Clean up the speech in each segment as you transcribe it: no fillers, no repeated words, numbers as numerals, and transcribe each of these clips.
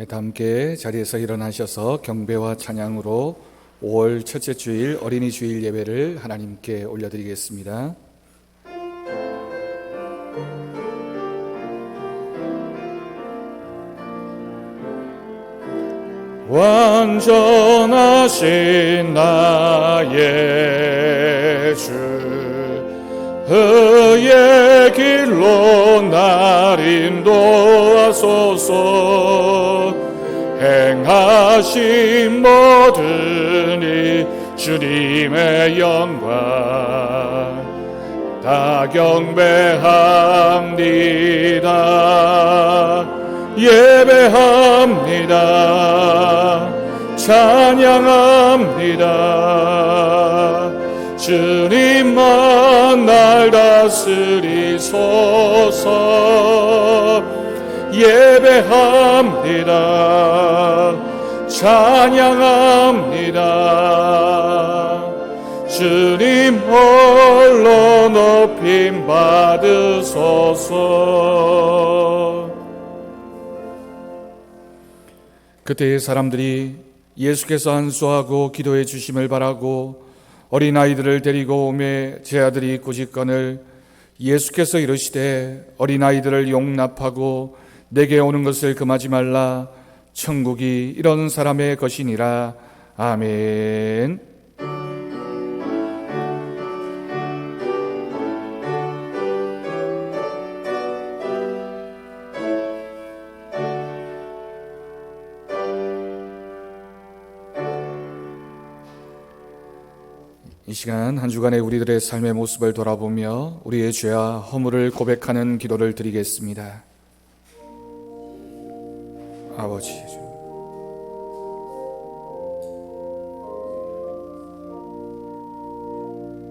다 함께 자리에서 일어나셔서 경배와 찬양으로 5월 첫째 주일 어린이 주일 예배를 하나님께 올려드리겠습니다. 완전하신 나의 주, 그의 길로 날 인도하소서. 행하신 모든 이 주님의 영광 다 경배합니다. 예배합니다. 찬양합니다. 주님만 날 다스리소서. 예배합니다. 찬양합니다. 주님 홀로 높임 받으소서. 그때의 사람들이 예수께서 안수하고 기도해 주심을 바라고 어린아이들을 데리고 오매 제 아들이 꾸짖거늘 예수께서 이르시되 어린아이들을 용납하고 내게 오는 것을 금하지 말라. 천국이 이런 사람의 것이니라. 아멘. 이 시간 한 주간의 우리들의 삶의 모습을 돌아보며 우리의 죄와 허물을 고백하는 기도를 드리겠습니다. 아버지,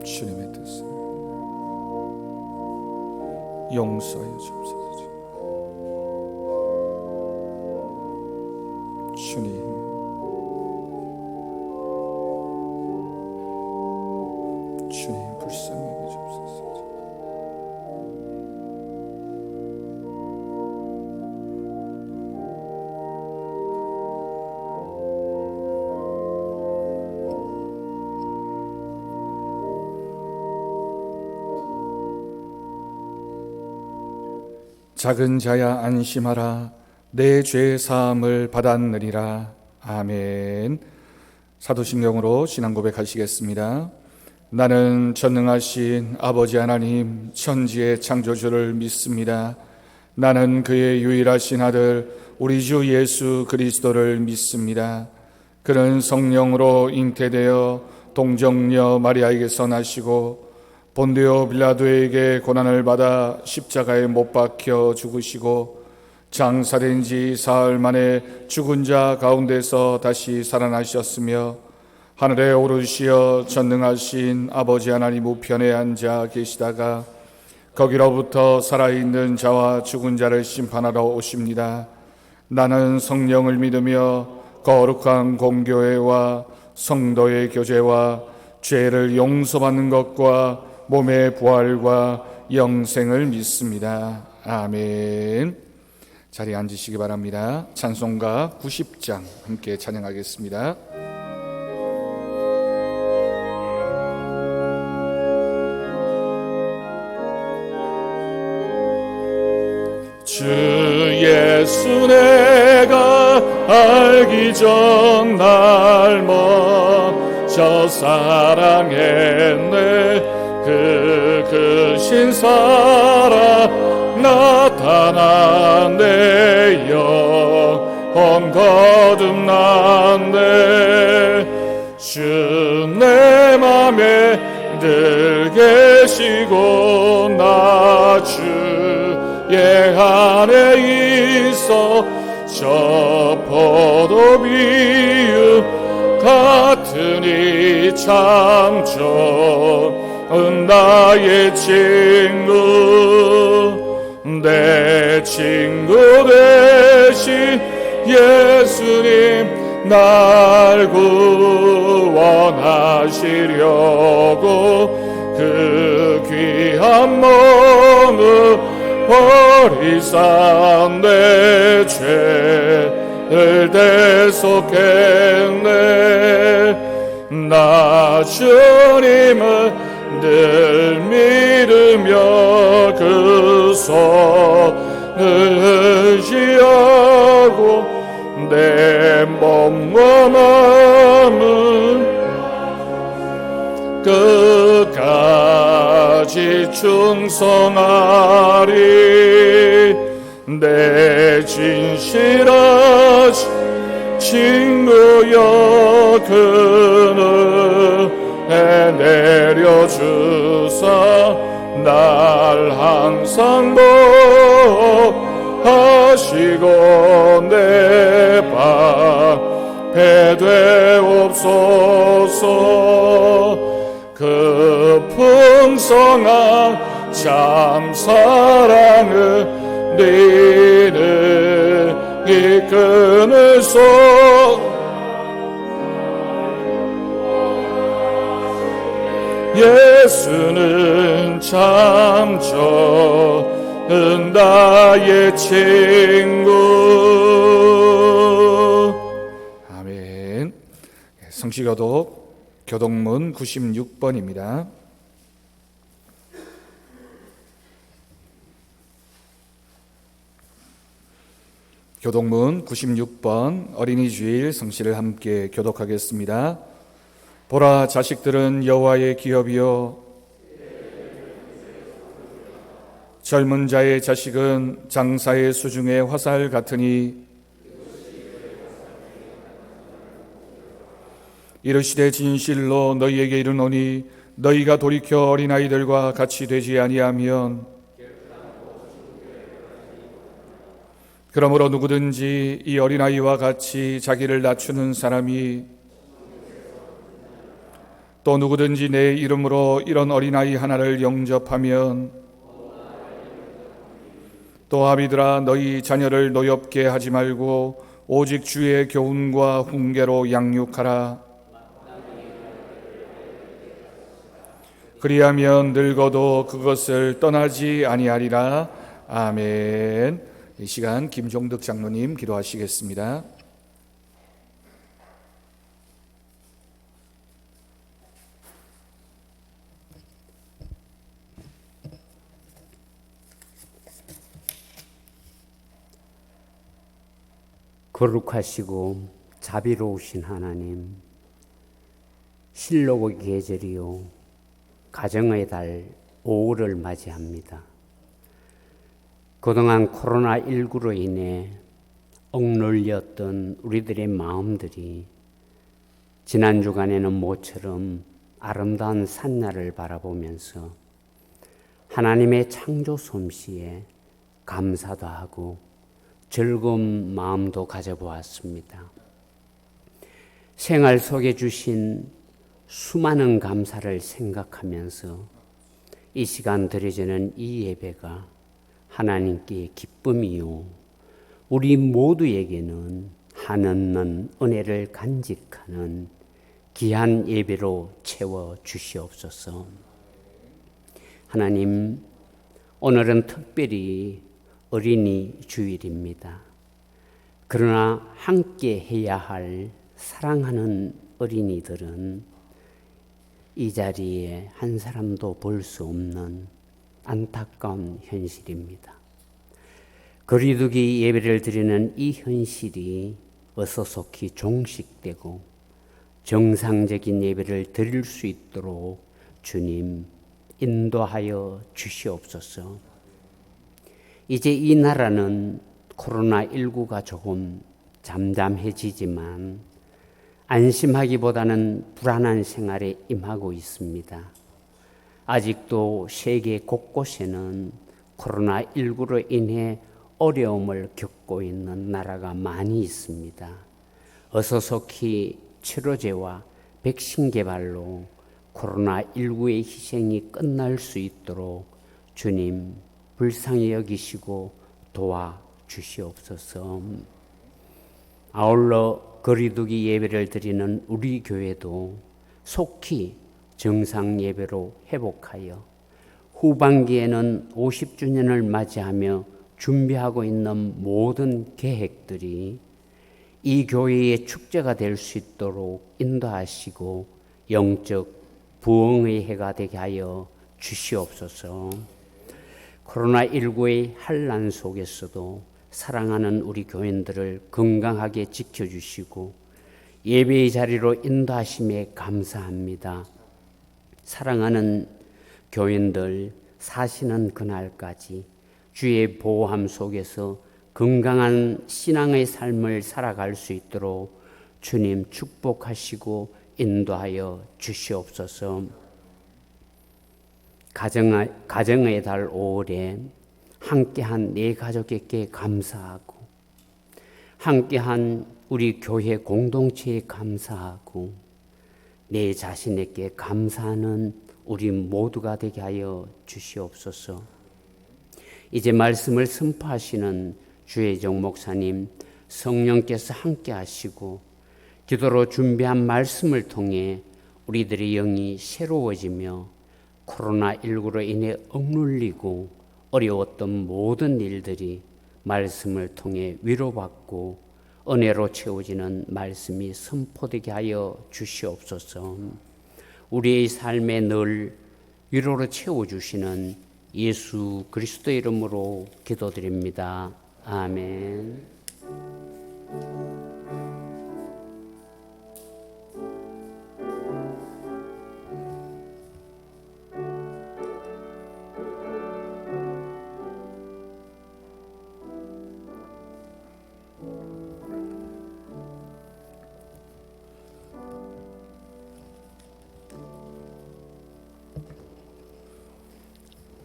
주님의 뜻을 용서하여 주옵소서. 주님, 불쌍히 여겨주옵소서. 작은 자야 안심하라. 내 죄 사함을 받았느니라. 아멘. 사도신경으로 신앙 고백하시겠습니다. 나는 전능하신 아버지 하나님 천지의 창조주를 믿습니다. 나는 그의 유일하신 아들 우리 주 예수 그리스도를 믿습니다. 그는 성령으로 잉태되어 동정녀 마리아에게서 나시고 본디오 빌라도에게 고난을 받아 십자가에 못 박혀 죽으시고 장사된 지 사흘 만에 죽은 자 가운데서 다시 살아나셨으며 하늘에 오르시어 전능하신 아버지 하나님 우편에 앉아 계시다가 거기로부터 살아있는 자와 죽은 자를 심판하러 오십니다. 나는 성령을 믿으며 거룩한 공교회와 성도의 교제와 죄를 용서받는 것과 몸의 부활과 영생을 믿습니다. 아멘. 자리에 앉으시기 바랍니다. 찬송가 90장 함께 찬양하겠습니다. 주 예수 내가 알기 전 날 먼저 사랑했네. 그 크신 사랑 나타난 내 영혼 거듭났네. 주 내 맘에 늘 계시고 나 주의 안에 있어 저 포도 비유 같으니 참 좋은 나의 친구. 내 친구 되신 예수님 날 구원하시려고 그 귀한 몸을 버리사 내 죄 대속했네. 나 주님을 늘 믿으며 그 손을 의지하고 내 몸과 마음은 끝까지 충성하리. 내 진실한 친구여 그는 내려주사 날 항상 보호하시고 내 방패 되옵소서. 그 풍성한 참 사랑을 너희를 이끄는 속 예수는 참 좋은 나의 친구. 아멘. 성시교독 교동문 96번입니다. 교동문 96번 어린이 주일 성시를 함께 교독하겠습니다. 보라, 자식들은 여호와의 기업이요 젊은 자의 자식은 장사의 수중의 화살 같으니 이르시되 진실로 너희에게 이르노니 너희가 돌이켜 어린아이들과 같이 되지 아니하면 그러므로 누구든지 이 어린아이와 같이 자기를 낮추는 사람이 또 누구든지 내 이름으로 이런 어린아이 하나를 영접하면 또 아비들아 너희 자녀를 노엽게 하지 말고 오직 주의 교훈과 훈계로 양육하라. 그리하면 늙어도 그것을 떠나지 아니하리라. 아멘. 이 시간 김종덕 장로님 기도하시겠습니다. 거룩하시고 자비로우신 하나님, 실록의 계절이요 가정의 달 5월을 맞이합니다. 그동안 코로나19로 인해 억눌렸던 우리들의 마음들이 지난 주간에는 모처럼 아름다운 산날을 바라보면서 하나님의 창조 솜씨에 감사도 하고 즐거운 마음도 가져보았습니다. 생활 속에 주신 수많은 감사를 생각하면서 이 시간 드려지는 이 예배가 하나님께 기쁨이요 우리 모두에게는 한없는 은혜를 간직하는 귀한 예배로 채워 주시옵소서. 하나님, 오늘은 특별히 어린이 주일입니다. 그러나 함께 해야 할 사랑하는 어린이들은 이 자리에 한 사람도 볼 수 없는 안타까운 현실입니다. 거리두기 예배를 드리는 이 현실이 어서속히 종식되고 정상적인 예배를 드릴 수 있도록 주님 인도하여 주시옵소서. 이제 이 나라는 코로나19가 조금 잠잠해지지만 안심하기보다는 불안한 생활에 임하고 있습니다. 아직도 세계 곳곳에는 코로나19로 인해 어려움을 겪고 있는 나라가 많이 있습니다. 어서속히 치료제와 백신 개발로 코로나19의 희생이 끝날 수 있도록 주님 불쌍히 여기시고 도와주시옵소서. 아울러 거리두기 예배를 드리는 우리 교회도 속히 정상 예배로 회복하여 후반기에는 50주년을 맞이하며 준비하고 있는 모든 계획들이 이 교회의 축제가 될 수 있도록 인도하시고 영적 부흥의 해가 되게 하여 주시옵소서. 코로나19의 환난 속에서도 사랑하는 우리 교인들을 건강하게 지켜주시고 예배의 자리로 인도하심에 감사합니다. 사랑하는 교인들 사시는 그날까지 주의 보호함 속에서 건강한 신앙의 삶을 살아갈 수 있도록 주님 축복하시고 인도하여 주시옵소서. 가정의 달 5월에 함께한 내 가족에게 감사하고 함께한 우리 교회 공동체에 감사하고 내 자신에게 감사하는 우리 모두가 되게 하여 주시옵소서. 이제 말씀을 선포하시는 주혜정 목사님, 성령께서 함께 하시고 기도로 준비한 말씀을 통해 우리들의 영이 새로워지며 코로나19로 인해 억눌리고 어려웠던 모든 일들이 말씀을 통해 위로받고 은혜로 채워지는 말씀이 선포되게 하여 주시옵소서. 우리의 삶에 늘 위로로 채워주시는 예수 그리스도의 이름으로 기도드립니다. 아멘.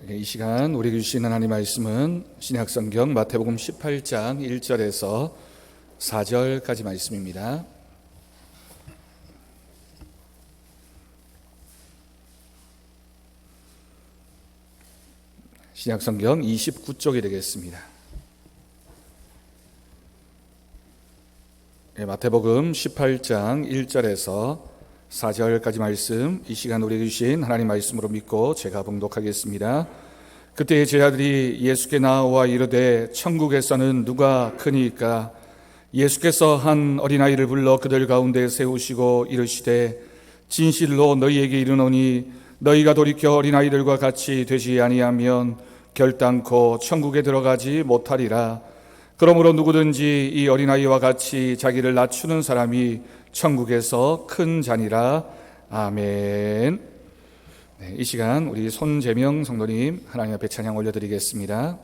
이 시간 우리에게 주신 하나님 말씀은 신약성경 마태복음 18장 1절에서 4절까지 말씀입니다. 신약성경 29쪽이 되겠습니다. 마태복음 18장 1절에서 4절까지 말씀, 이 시간 우리에게 주신 하나님 말씀으로 믿고 제가 봉독하겠습니다. 그때 제자들이 예수께 나와 이르되 천국에서는 누가 크니까? 예수께서 한 어린아이를 불러 그들 가운데 세우시고 이르시되 진실로 너희에게 이르노니 너희가 돌이켜 어린아이들과 같이 되지 아니하면 결단코 천국에 들어가지 못하리라. 그러므로 누구든지 이 어린아이와 같이 자기를 낮추는 사람이 천국에서 큰 자니라. 아멘. 네, 이 시간 우리 손재명 성도님 하나님 앞에 찬양 올려드리겠습니다.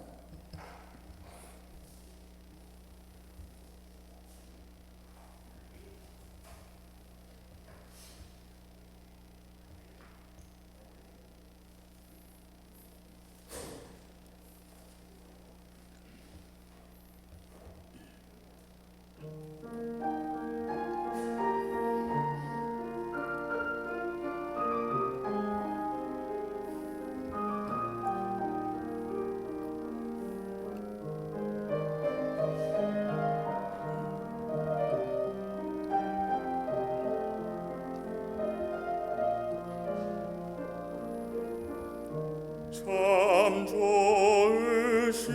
참 좋으신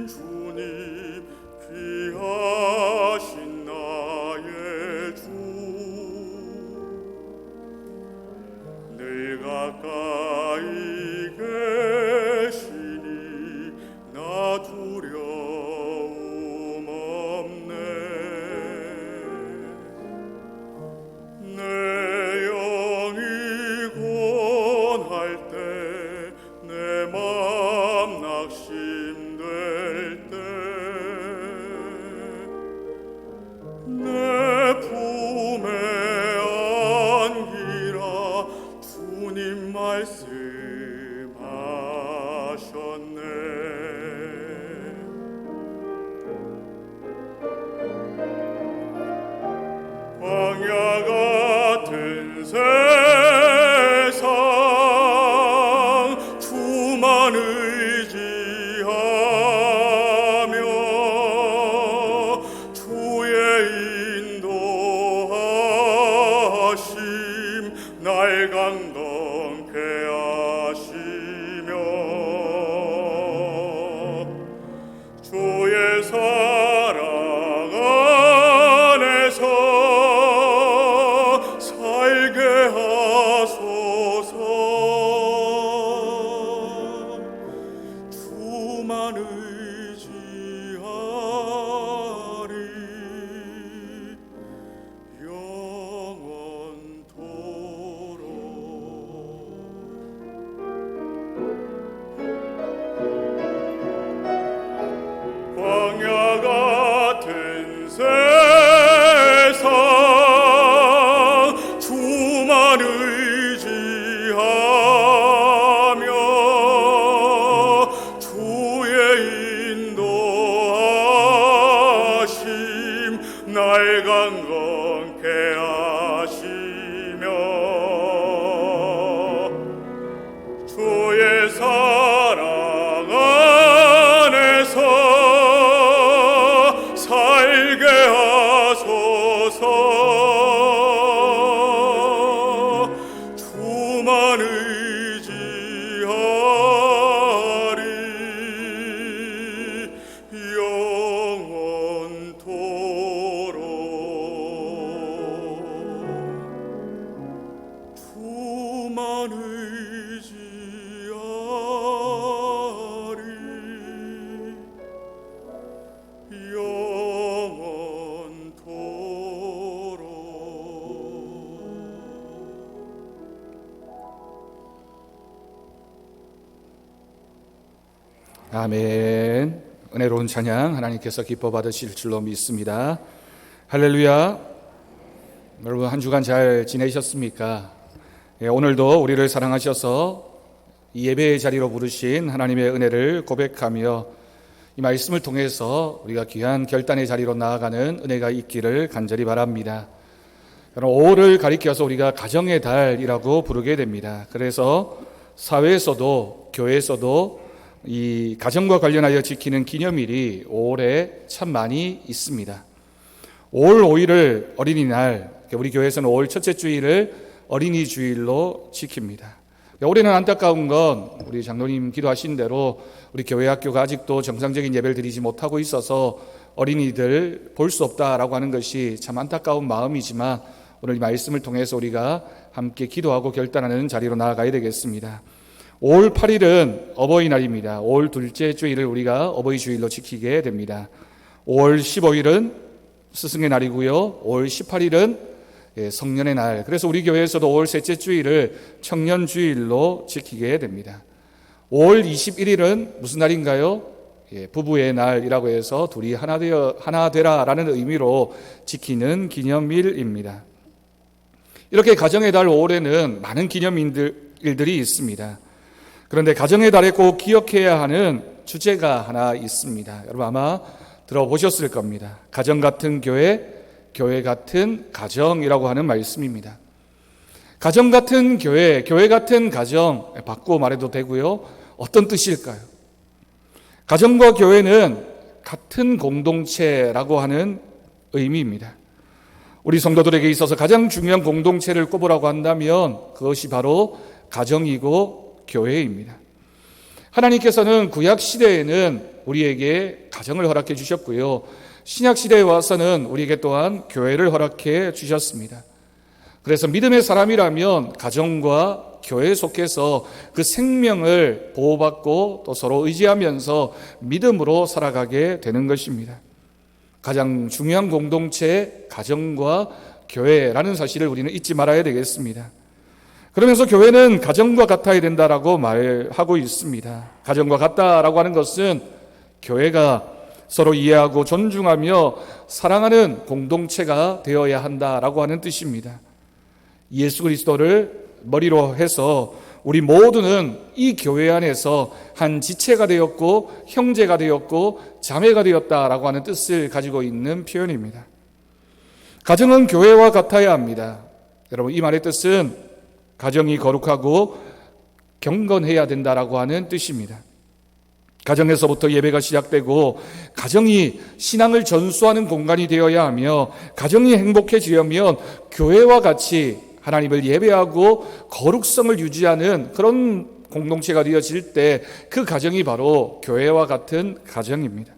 주님, 귀하신 나의 주, 늘 가까이 계시니 나 두려움 없네. 내 영이곤할 때, 내 맘 낙심될 때, 내 품에 안기라 주님 말씀하셨네. 광야 같은 세상 주만 의지하며 주의 인도하심 날 강건케 하시며 주의 사랑 건강케 하시며 주의 사랑 안에서 살게 하소서. 주만 의지하리 영원토록. 주만 의지하리 아멘. 은혜로운 찬양 하나님께서 기뻐 받으실 줄로 믿습니다. 할렐루야. 여러분 한 주간 잘 지내셨습니까? 오늘도 우리를 사랑하셔서 이 예배의 자리로 부르신 하나님의 은혜를 고백하며 이 말씀을 통해서 우리가 귀한 결단의 자리로 나아가는 은혜가 있기를 간절히 바랍니다. 여러분 5월을 가리켜서 우리가 가정의 달이라고 부르게 됩니다. 그래서 사회에서도 교회에서도 이 가정과 관련하여 지키는 기념일이 5월에 참 많이 있습니다. 5월 5일을 어린이날, 우리 교회에서는 5월 첫째 주일을 어린이 주일로 지킵니다. 올해는 안타까운 건 우리 장로님 기도하신 대로 우리 교회 학교가 아직도 정상적인 예배를 드리지 못하고 있어서 어린이들 볼 수 없다라고 하는 것이 참 안타까운 마음이지만 오늘 이 말씀을 통해서 우리가 함께 기도하고 결단하는 자리로 나아가야 되겠습니다. 5월 8일은 어버이날입니다. 5월 둘째 주일을 우리가 어버이 주일로 지키게 됩니다. 5월 15일은 스승의 날이고요. 5월 18일은 성년의 날. 그래서 우리 교회에서도 5월 셋째 주일을 청년 주일로 지키게 됩니다. 5월 21일은 무슨 날인가요? 부부의 날이라고 해서 둘이 하나 되라라는 의미로 지키는 기념일입니다. 이렇게 가정의 달 5월에는 많은 기념일들이 있습니다. 그런데 가정의 달에 꼭 기억해야 하는 주제가 하나 있습니다. 여러분 아마 들어보셨을 겁니다. 가정 같은 교회, 교회 같은 가정이라고 하는 말씀입니다. 가정 같은 교회, 교회 같은 가정, 바꾸어 말해도 되고요. 어떤 뜻일까요? 가정과 교회는 같은 공동체라고 하는 의미입니다. 우리 성도들에게 있어서 가장 중요한 공동체를 꼽으라고 한다면 그것이 바로 가정이고 교회입니다. 하나님께서는 구약 시대에는 우리에게 가정을 허락해 주셨고요. 신약 시대에 와서는 우리에게 또한 교회를 허락해 주셨습니다. 그래서 믿음의 사람이라면 가정과 교회에 속해서 그 생명을 보호받고 또 서로 의지하면서 믿음으로 살아가게 되는 것입니다. 가장 중요한 공동체 가정과 교회라는 사실을 우리는 잊지 말아야 되겠습니다. 그러면서 교회는 가정과 같아야 된다라고 말하고 있습니다. 가정과 같다라고 하는 것은 교회가 서로 이해하고 존중하며 사랑하는 공동체가 되어야 한다라고 하는 뜻입니다. 예수 그리스도를 머리로 해서 우리 모두는 이 교회 안에서 한 지체가 되었고 형제가 되었고 자매가 되었다라고 하는 뜻을 가지고 있는 표현입니다. 가정은 교회와 같아야 합니다. 여러분 이 말의 뜻은 가정이 거룩하고 경건해야 된다라고 하는 뜻입니다. 가정에서부터 예배가 시작되고 가정이 신앙을 전수하는 공간이 되어야 하며 가정이 행복해지려면 교회와 같이 하나님을 예배하고 거룩성을 유지하는 그런 공동체가 되어질 때 그 가정이 바로 교회와 같은 가정입니다.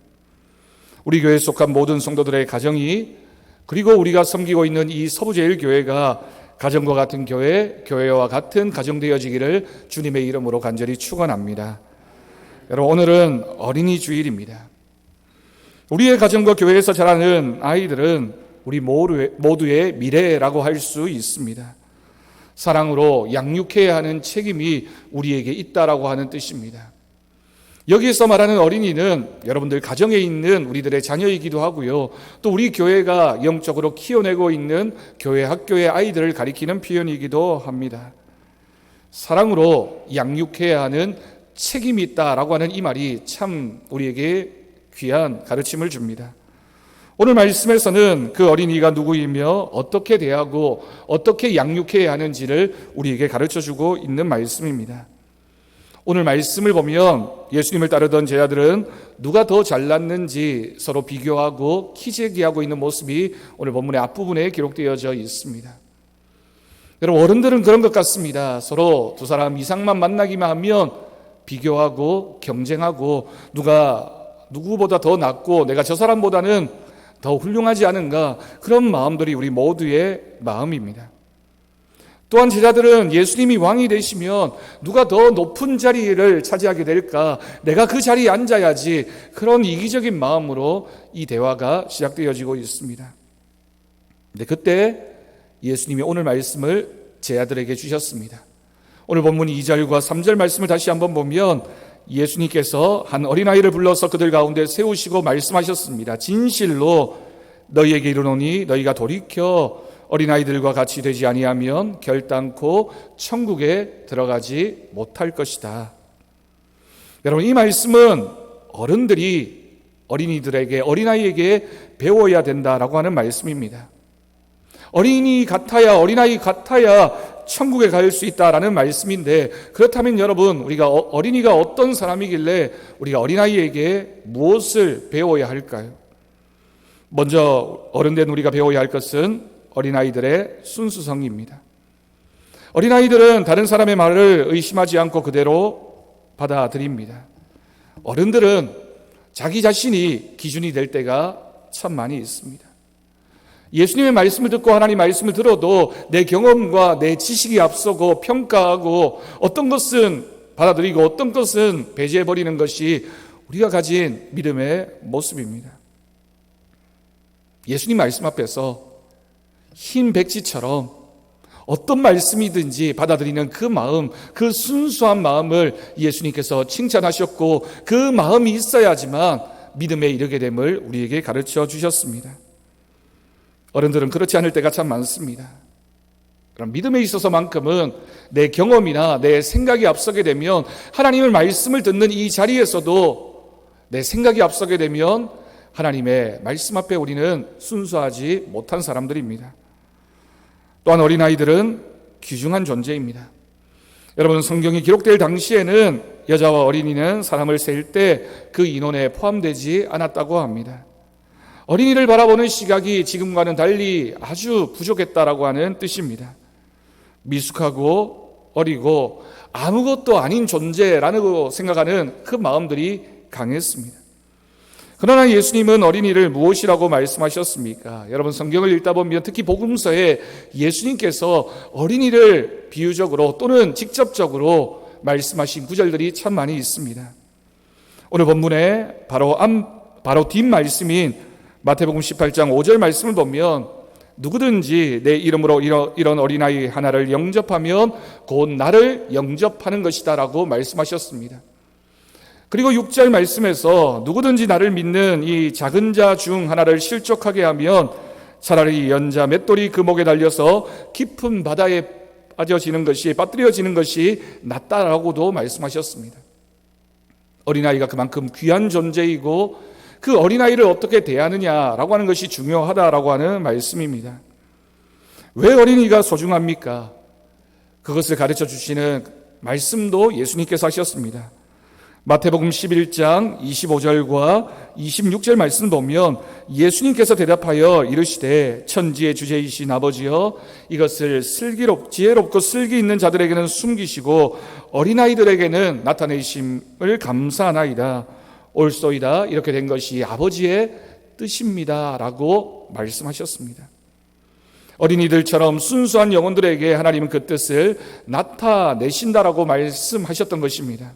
우리 교회에 속한 모든 성도들의 가정이 그리고 우리가 섬기고 있는 이 서부제일교회가 가정과 같은 교회, 교회와 같은 가정 되어지기를 주님의 이름으로 간절히 축원합니다. 여러분 오늘은 어린이 주일입니다. 우리의 가정과 교회에서 자라는 아이들은 우리 모두의 미래라고 할 수 있습니다. 사랑으로 양육해야 하는 책임이 우리에게 있다라고 하는 뜻입니다. 여기서 말하는 어린이는 여러분들 가정에 있는 우리들의 자녀이기도 하고요. 또 우리 교회가 영적으로 키워내고 있는 교회 학교의 아이들을 가리키는 표현이기도 합니다. 사랑으로 양육해야 하는 책임이 있다라고 하는 이 말이 참 우리에게 귀한 가르침을 줍니다. 오늘 말씀에서는 그 어린이가 누구이며 어떻게 대하고 어떻게 양육해야 하는지를 우리에게 가르쳐주고 있는 말씀입니다. 오늘 말씀을 보면 예수님을 따르던 제자들은 누가 더 잘났는지 서로 비교하고 키재기하고 있는 모습이 오늘 본문의 앞부분에 기록되어져 있습니다. 여러분, 어른들은 그런 것 같습니다. 서로 두 사람 이상만 만나기만 하면 비교하고 경쟁하고 누가 누구보다 더 낫고 내가 저 사람보다는 더 훌륭하지 않은가, 그런 마음들이 우리 모두의 마음입니다. 또한 제자들은 예수님이 왕이 되시면 누가 더 높은 자리를 차지하게 될까, 내가 그 자리에 앉아야지, 그런 이기적인 마음으로 이 대화가 시작되어지고 있습니다. 근데 그때 예수님이 오늘 말씀을 제자들에게 주셨습니다. 오늘 본문 2절과 3절 말씀을 다시 한번 보면 예수님께서 한 어린아이를 불러서 그들 가운데 세우시고 말씀하셨습니다. 진실로 너희에게 이르노니 너희가 돌이켜 어린아이들과 같이 되지 아니하면 결단코 천국에 들어가지 못할 것이다. 여러분, 이 말씀은 어른들이 어린이들에게, 어린아이에게 배워야 된다라고 하는 말씀입니다. 어린이 같아야 천국에 갈 수 있다라는 말씀인데, 그렇다면 여러분, 우리가 어린이가 어떤 사람이길래 우리가 어린아이에게 무엇을 배워야 할까요? 먼저 어른된 우리가 배워야 할 것은 어린아이들의 순수성입니다. 어린아이들은 다른 사람의 말을 의심하지 않고 그대로 받아들입니다. 어른들은 자기 자신이 기준이 될 때가 참 많이 있습니다. 예수님의 말씀을 듣고 하나님 말씀을 들어도 내 경험과 내 지식이 앞서고 평가하고 어떤 것은 받아들이고 어떤 것은 배제해버리는 것이 우리가 가진 믿음의 모습입니다. 예수님 말씀 앞에서 흰 백지처럼 어떤 말씀이든지 받아들이는 그 마음, 그 순수한 마음을 예수님께서 칭찬하셨고, 그 마음이 있어야지만 믿음에 이르게 됨을 우리에게 가르쳐 주셨습니다. 어른들은 그렇지 않을 때가 참 많습니다. 그럼 믿음에 있어서만큼은 내 경험이나 내 생각이 앞서게 되면, 하나님의 말씀을 듣는 이 자리에서도 내 생각이 앞서게 되면 하나님의 말씀 앞에 우리는 순수하지 못한 사람들입니다. 또한 어린아이들은 귀중한 존재입니다. 여러분, 성경이 기록될 당시에는 여자와 어린이는 사람을 셀 때 그 인원에 포함되지 않았다고 합니다. 어린이를 바라보는 시각이 지금과는 달리 아주 부족했다라고 하는 뜻입니다. 미숙하고 어리고 아무것도 아닌 존재라고 생각하는 그 마음들이 강했습니다. 그러나 예수님은 어린이를 무엇이라고 말씀하셨습니까? 여러분, 성경을 읽다 보면 특히 복음서에 예수님께서 어린이를 비유적으로 또는 직접적으로 말씀하신 구절들이 참 많이 있습니다. 오늘 본문에 바로 뒷 말씀인 마태복음 18장 5절 말씀을 보면 누구든지 내 이름으로 이런 어린아이 하나를 영접하면 곧 나를 영접하는 것이다 라고 말씀하셨습니다. 그리고 6절 말씀에서 누구든지 나를 믿는 이 작은 자 중 하나를 실족하게 하면 차라리 연자 맷돌이 그 목에 달려서 깊은 바다에 빠뜨려지는 것이 낫다라고도 말씀하셨습니다. 어린아이가 그만큼 귀한 존재이고 그 어린아이를 어떻게 대하느냐라고 하는 것이 중요하다라고 하는 말씀입니다. 왜 어린이가 소중합니까? 그것을 가르쳐 주시는 말씀도 예수님께서 하셨습니다. 마태복음 11장 25절과 26절 말씀 보면 예수님께서 대답하여 이르시되 천지의 주제이신 아버지여 이것을 지혜롭고 슬기 있는 자들에게는 숨기시고 어린아이들에게는 나타내심을 감사하나이다. 옳소이다. 이렇게 된 것이 아버지의 뜻입니다 라고 말씀하셨습니다. 어린이들처럼 순수한 영혼들에게 하나님은 그 뜻을 나타내신다라고 말씀하셨던 것입니다.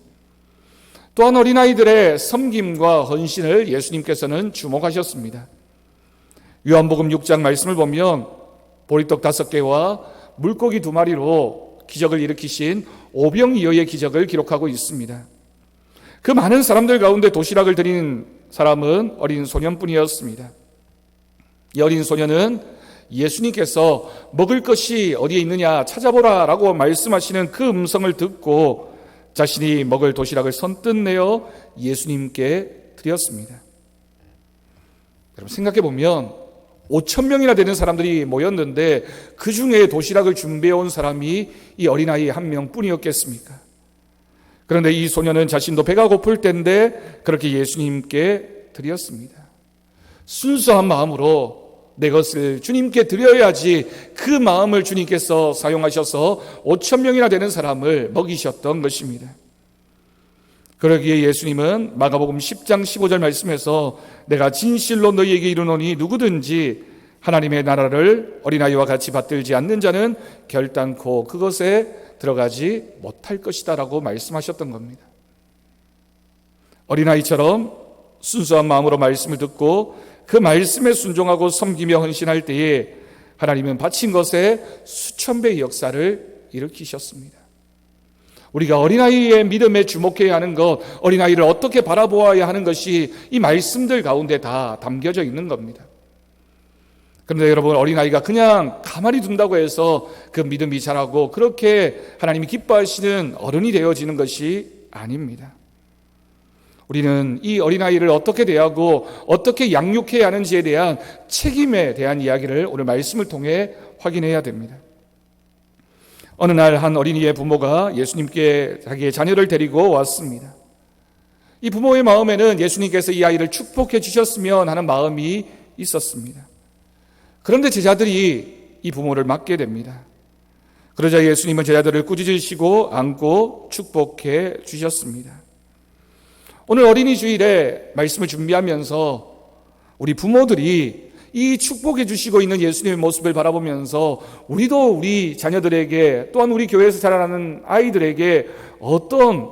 또한 어린아이들의 섬김과 헌신을 예수님께서는 주목하셨습니다. 요한복음 6장 말씀을 보면 보리떡 5개와 물고기 2마리로 기적을 일으키신 오병이어의 기적을 기록하고 있습니다. 그 많은 사람들 가운데 도시락을 드린 사람은 어린 소년뿐이었습니다. 이 어린 소년은 예수님께서 먹을 것이 어디에 있느냐 찾아보라 라고 말씀하시는 그 음성을 듣고 자신이 먹을 도시락을 선뜻 내어 예수님께 드렸습니다. 여러분 생각해 보면 5천 명이나 되는 사람들이 모였는데 그 중에 도시락을 준비해 온 사람이 이 어린아이 한 명뿐이었겠습니까? 그런데 이 소녀는 자신도 배가 고플 때인데 그렇게 예수님께 드렸습니다. 순수한 마음으로 내 것을 주님께 드려야지 그 마음을 주님께서 사용하셔서 5천 명이나 되는 사람을 먹이셨던 것입니다. 그러기에 예수님은 마가복음 10장 15절 말씀에서 내가 진실로 너희에게 이르노니 누구든지 하나님의 나라를 어린아이와 같이 받들지 않는 자는 결단코 그것에 들어가지 못할 것이다 라고 말씀하셨던 겁니다. 어린아이처럼 순수한 마음으로 말씀을 듣고 그 말씀에 순종하고 섬기며 헌신할 때에 하나님은 바친 것에 수천 배의 역사를 일으키셨습니다. 우리가 어린아이의 믿음에 주목해야 하는 것, 어린아이를 어떻게 바라보아야 하는 것이 이 말씀들 가운데 다 담겨져 있는 겁니다. 그런데 여러분, 어린아이가 그냥 가만히 둔다고 해서 그 믿음이 자라고 그렇게 하나님이 기뻐하시는 어른이 되어지는 것이 아닙니다. 우리는 이 어린아이를 어떻게 대하고 어떻게 양육해야 하는지에 대한 책임에 대한 이야기를 오늘 말씀을 통해 확인해야 됩니다. 어느 날 한 어린이의 부모가 예수님께 자기의 자녀를 데리고 왔습니다. 이 부모의 마음에는 예수님께서 이 아이를 축복해 주셨으면 하는 마음이 있었습니다. 그런데 제자들이 이 부모를 맞게 됩니다. 그러자 예수님은 제자들을 꾸짖으시고 안고 축복해 주셨습니다. 오늘 어린이 주일에 말씀을 준비하면서 우리 부모들이 이 축복해 주시고 있는 예수님의 모습을 바라보면서 우리도 우리 자녀들에게 또한 우리 교회에서 자라나는 아이들에게 어떤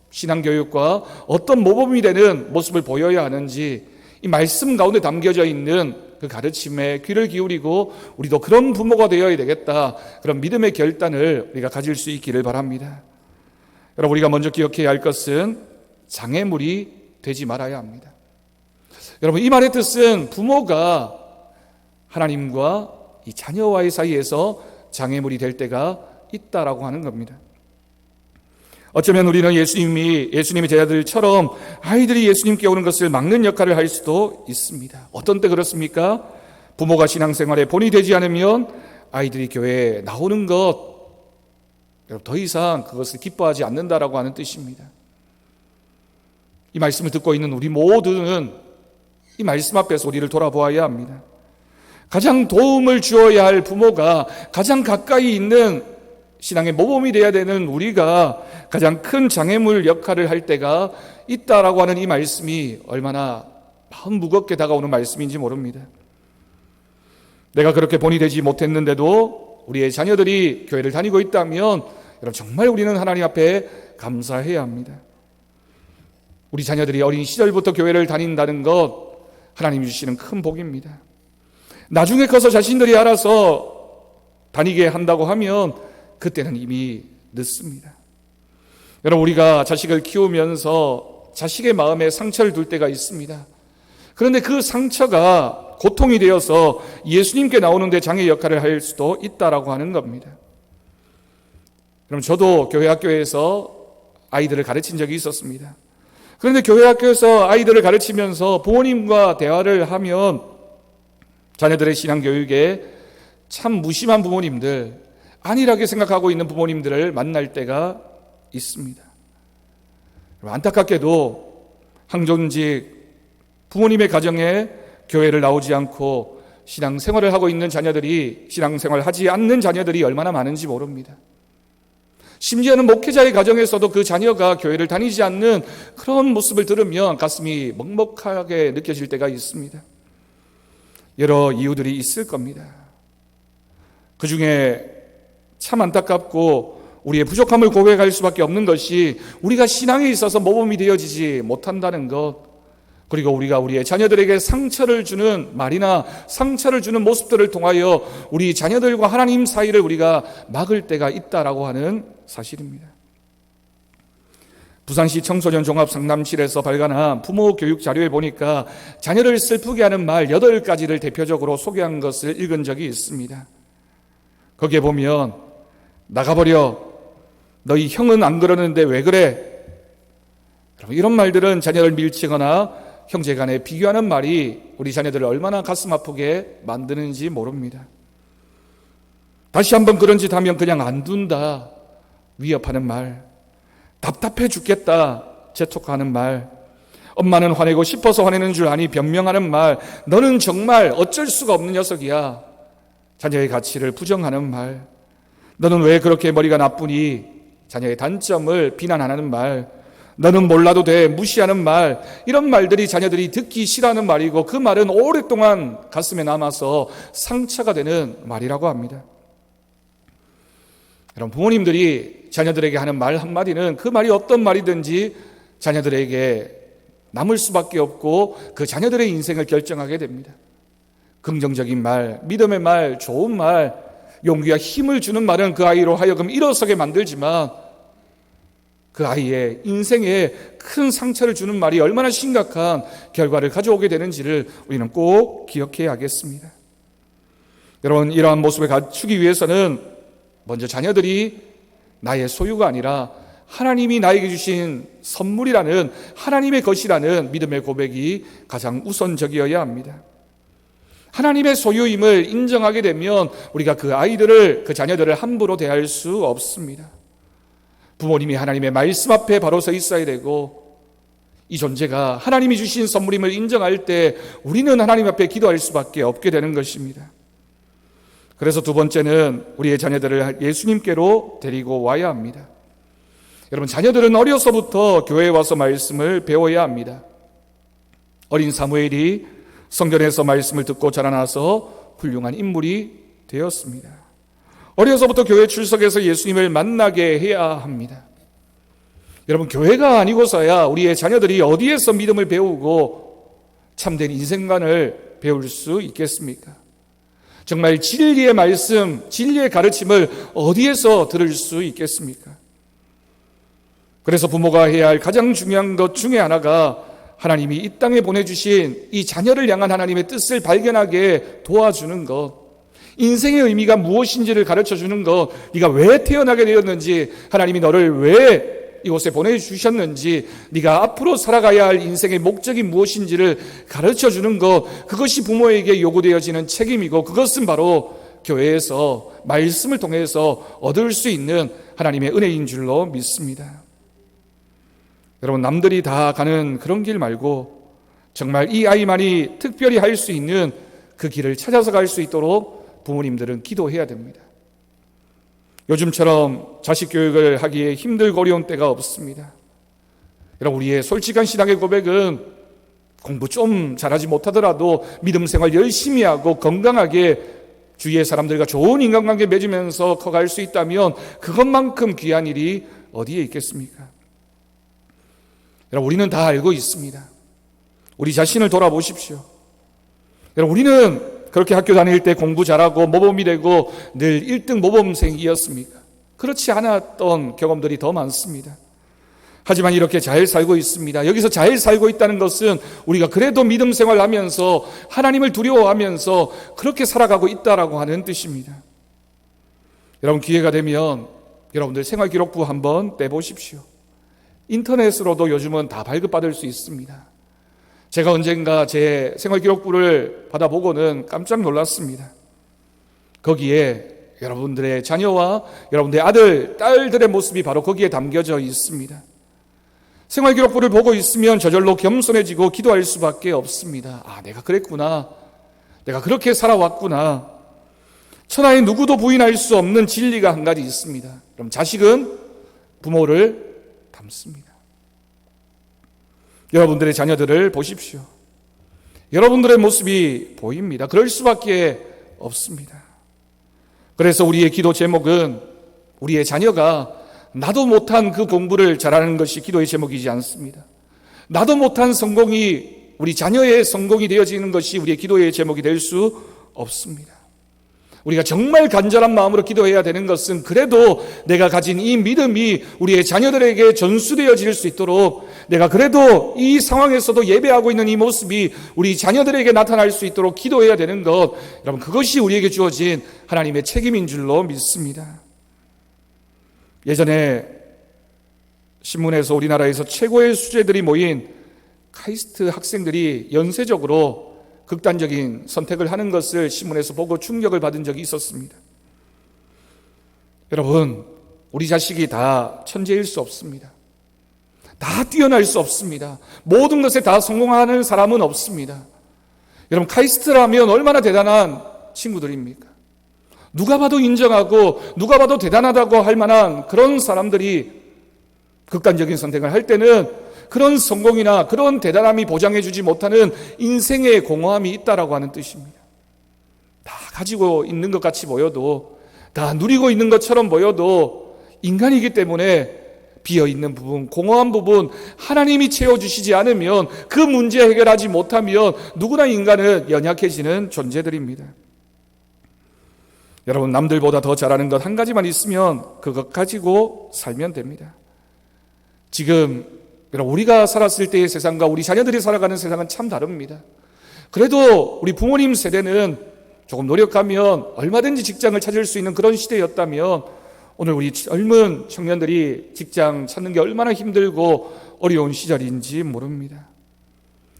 신앙교육과 어떤 모범이 되는 모습을 보여야 하는지 이 말씀 가운데 담겨져 있는 그 가르침에 귀를 기울이고 우리도 그런 부모가 되어야 되겠다, 그런 믿음의 결단을 우리가 가질 수 있기를 바랍니다. 여러분, 우리가 먼저 기억해야 할 것은 장애물이 되지 말아야 합니다. 여러분, 이 말의 뜻은 부모가 하나님과 이 자녀와의 사이에서 장애물이 될 때가 있다라고 하는 겁니다. 어쩌면 우리는 예수님의 제자들처럼 아이들이 예수님께 오는 것을 막는 역할을 할 수도 있습니다. 어떤 때 그렇습니까? 부모가 신앙생활에 본이 되지 않으면 아이들이 교회에 나오는 것, 여러분, 더 이상 그것을 기뻐하지 않는다라고 하는 뜻입니다. 이 말씀을 듣고 있는 우리 모두는 이 말씀 앞에서 우리를 돌아보아야 합니다. 가장 도움을 주어야 할 부모가 가장 가까이 있는 신앙의 모범이 되어야 되는 우리가 가장 큰 장애물 역할을 할 때가 있다라고 하는 이 말씀이 얼마나 마음 무겁게 다가오는 말씀인지 모릅니다. 내가 그렇게 본이 되지 못했는데도 우리의 자녀들이 교회를 다니고 있다면 여러분, 정말 우리는 하나님 앞에 감사해야 합니다. 우리 자녀들이 어린 시절부터 교회를 다닌다는 것, 하나님이 주시는 큰 복입니다. 나중에 커서 자신들이 알아서 다니게 한다고 하면 그때는 이미 늦습니다. 여러분, 우리가 자식을 키우면서 자식의 마음에 상처를 둘 때가 있습니다. 그런데 그 상처가 고통이 되어서 예수님께 나오는데 장애 역할을 할 수도 있다라고 하는 겁니다. 그럼 저도 교회 학교에서 아이들을 가르친 적이 있었습니다. 그런데 교회 학교에서 아이들을 가르치면서 부모님과 대화를 하면 자녀들의 신앙교육에 참 무심한 부모님들, 안일하게 생각하고 있는 부모님들을 만날 때가 있습니다. 안타깝게도 항존직 부모님의 가정에 교회를 나오지 않고 신앙생활을 하고 있는 자녀들이, 신앙생활을 하지 않는 자녀들이 얼마나 많은지 모릅니다. 심지어는 목회자의 가정에서도 그 자녀가 교회를 다니지 않는 그런 모습을 들으면 가슴이 먹먹하게 느껴질 때가 있습니다. 여러 이유들이 있을 겁니다. 그 중에 참 안타깝고 우리의 부족함을 고백할 수밖에 없는 것이 우리가 신앙에 있어서 모범이 되어지지 못한다는 것, 그리고 우리가 우리의 자녀들에게 상처를 주는 말이나 상처를 주는 모습들을 통하여 우리 자녀들과 하나님 사이를 우리가 막을 때가 있다라고 하는 사실입니다. 부산시 청소년 종합상담실에서 발간한 부모 교육 자료에 보니까 자녀를 슬프게 하는 말 8가지를 대표적으로 소개한 것을 읽은 적이 있습니다. 거기에 보면 나가버려, 너희 형은 안 그러는데 왜 그래? 이런 말들은 자녀를 밀치거나 형제 간에 비교하는 말이 우리 자녀들을 얼마나 가슴 아프게 만드는지 모릅니다. 다시 한번 그런 짓 하면 그냥 안 둔다 위협하는 말, 답답해 죽겠다 재촉하는 말, 엄마는 화내고 싶어서 화내는 줄 아니 변명하는 말, 너는 정말 어쩔 수가 없는 녀석이야 자녀의 가치를 부정하는 말, 너는 왜 그렇게 머리가 나쁘니 자녀의 단점을 비난하는 말, 너는 몰라도 돼 무시하는 말, 이런 말들이 자녀들이 듣기 싫어하는 말이고 그 말은 오랫동안 가슴에 남아서 상처가 되는 말이라고 합니다. 여러분, 부모님들이 자녀들에게 하는 말 한마디는 그 말이 어떤 말이든지 자녀들에게 남을 수밖에 없고 그 자녀들의 인생을 결정하게 됩니다. 긍정적인 말, 믿음의 말, 좋은 말, 용기와 힘을 주는 말은 그 아이로 하여금 일어서게 만들지만 그 아이의 인생에 큰 상처를 주는 말이 얼마나 심각한 결과를 가져오게 되는지를 우리는 꼭 기억해야겠습니다. 여러분, 이러한 모습을 갖추기 위해서는 먼저 자녀들이 나의 소유가 아니라 하나님이 나에게 주신 선물이라는, 하나님의 것이라는 믿음의 고백이 가장 우선적이어야 합니다. 하나님의 소유임을 인정하게 되면 우리가 그 아이들을, 그 자녀들을 함부로 대할 수 없습니다. 부모님이 하나님의 말씀 앞에 바로 서 있어야 되고, 이 존재가 하나님이 주신 선물임을 인정할 때 우리는 하나님 앞에 기도할 수밖에 없게 되는 것입니다. 그래서 두 번째는 우리의 자녀들을 예수님께로 데리고 와야 합니다. 여러분, 자녀들은 어려서부터 교회에 와서 말씀을 배워야 합니다. 어린 사무엘이 성전에서 말씀을 듣고 자라나서 훌륭한 인물이 되었습니다. 어려서부터 교회 출석해서 예수님을 만나게 해야 합니다. 여러분, 교회가 아니고서야 우리의 자녀들이 어디에서 믿음을 배우고 참된 인생관을 배울 수 있겠습니까? 정말 진리의 말씀, 진리의 가르침을 어디에서 들을 수 있겠습니까? 그래서 부모가 해야 할 가장 중요한 것 중에 하나가 하나님이 이 땅에 보내주신 이 자녀를 향한 하나님의 뜻을 발견하게 도와주는 것, 인생의 의미가 무엇인지를 가르쳐주는 것, 네가 왜 태어나게 되었는지, 하나님이 너를 왜 이곳에 보내주셨는지, 네가 앞으로 살아가야 할 인생의 목적이 무엇인지를 가르쳐주는 것, 그것이 부모에게 요구되어지는 책임이고, 그것은 바로 교회에서 말씀을 통해서 얻을 수 있는 하나님의 은혜인 줄로 믿습니다. 여러분, 남들이 다 가는 그런 길 말고 정말 이 아이만이 특별히 할 수 있는 그 길을 찾아서 갈 수 있도록 부모님들은 기도해야 됩니다. 요즘처럼 자식 교육을 하기에 힘들고 어려운 때가 없습니다. 여러분, 우리의 솔직한 신앙의 고백은 공부 좀 잘하지 못하더라도 믿음 생활 열심히 하고 건강하게 주위의 사람들과 좋은 인간관계 맺으면서 커갈 수 있다면 그것만큼 귀한 일이 어디에 있겠습니까? 여러분, 우리는 다 알고 있습니다. 우리 자신을 돌아보십시오. 여러분, 우리는 그렇게 학교 다닐 때 공부 잘하고 모범이 되고 늘 1등 모범생이었습니까? 그렇지 않았던 경험들이 더 많습니다. 하지만 이렇게 잘 살고 있습니다. 여기서 잘 살고 있다는 것은 우리가 그래도 믿음 생활하면서 하나님을 두려워하면서 그렇게 살아가고 있다라고 하는 뜻입니다. 여러분, 기회가 되면 여러분들 생활기록부 한번 떼보십시오. 인터넷으로도 요즘은 다 발급받을 수 있습니다. 제가 언젠가 제 생활기록부를 받아보고는 깜짝 놀랐습니다. 거기에 여러분들의 자녀와 여러분들의 아들, 딸들의 모습이 바로 거기에 담겨져 있습니다. 생활기록부를 보고 있으면 저절로 겸손해지고 기도할 수밖에 없습니다. 아, 내가 그랬구나. 내가 그렇게 살아왔구나. 천하에 누구도 부인할 수 없는 진리가 한 가지 있습니다. 그럼 자식은 부모를 닮습니다. 여러분들의 자녀들을 보십시오. 여러분들의 모습이 보입니다. 그럴 수밖에 없습니다. 그래서 우리의 기도 제목은 우리의 자녀가 나도 못한 그 공부를 잘하는 것이 기도의 제목이지 않습니다. 나도 못한 성공이 우리 자녀의 성공이 되어지는 것이 우리의 기도의 제목이 될 수 없습니다. 우리가 정말 간절한 마음으로 기도해야 되는 것은 그래도 내가 가진 이 믿음이 우리의 자녀들에게 전수되어질 수 있도록, 내가 그래도 이 상황에서도 예배하고 있는 이 모습이 우리 자녀들에게 나타날 수 있도록 기도해야 되는 것, 여러분, 그것이 우리에게 주어진 하나님의 책임인 줄로 믿습니다. 예전에 신문에서 우리나라에서 최고의 수재들이 모인 카이스트 학생들이 연쇄적으로 극단적인 선택을 하는 것을 신문에서 보고 충격을 받은 적이 있었습니다. 여러분, 우리 자식이 다 천재일 수 없습니다. 다 뛰어날 수 없습니다. 모든 것에 다 성공하는 사람은 없습니다. 여러분, 카이스트라면 얼마나 대단한 친구들입니까? 누가 봐도 인정하고 누가 봐도 대단하다고 할 만한 그런 사람들이 극단적인 선택을 할 때는 그런 성공이나 그런 대단함이 보장해주지 못하는 인생의 공허함이 있다라고 하는 뜻입니다. 다 가지고 있는 것 같이 보여도, 다 누리고 있는 것처럼 보여도 인간이기 때문에 비어있는 부분, 공허한 부분, 하나님이 채워주시지 않으면, 그 문제 해결하지 못하면 누구나 인간은 연약해지는 존재들입니다. 여러분, 남들보다 더 잘하는 것 한 가지만 있으면 그것 가지고 살면 됩니다. 지금 여러분, 우리가 살았을 때의 세상과 우리 자녀들이 살아가는 세상은 참 다릅니다. 그래도 우리 부모님 세대는 조금 노력하면 얼마든지 직장을 찾을 수 있는 그런 시대였다면, 오늘 우리 젊은 청년들이 직장 찾는 게 얼마나 힘들고 어려운 시절인지 모릅니다.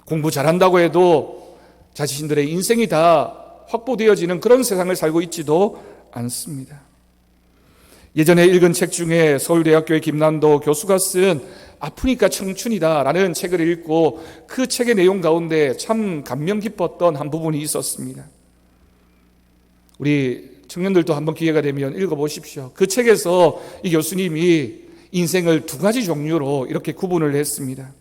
공부 잘한다고 해도 자신들의 인생이 다 확보되어지는 그런 세상을 살고 있지도 않습니다. 예전에 읽은 책 중에 서울대학교의 김난도 교수가 쓴 아프니까 청춘이다 라는 책을 읽고 그 책의 내용 가운데 참 감명 깊었던 한 부분이 있었습니다. 우리 청년들도 한번 기회가 되면 읽어보십시오. 그 책에서 이 교수님이 인생을 두 가지 종류로 이렇게 구분을 했습니다.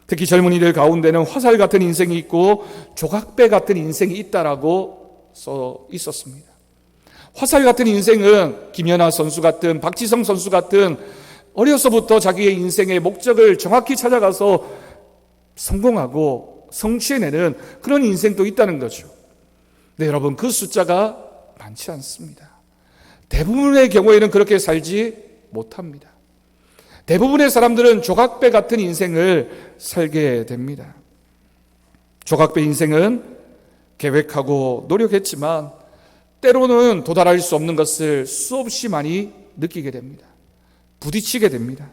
특히 젊은이들 가운데는 화살 같은 인생이 있고 조각배 같은 인생이 있다라고 써 있었습니다. 화살 같은 인생은 김연아 선수 같은, 박지성 선수 같은 어려서부터 자기의 인생의 목적을 정확히 찾아가서 성공하고 성취해내는 그런 인생도 있다는 거죠. 네, 여러분, 그 숫자가 많지 않습니다. 대부분의 경우에는 그렇게 살지 못합니다. 대부분의 사람들은 조각배 같은 인생을 살게 됩니다. 조각배 인생은 계획하고 노력했지만 때로는 도달할 수 없는 것을 수없이 많이 느끼게 됩니다. 부딪히게 됩니다.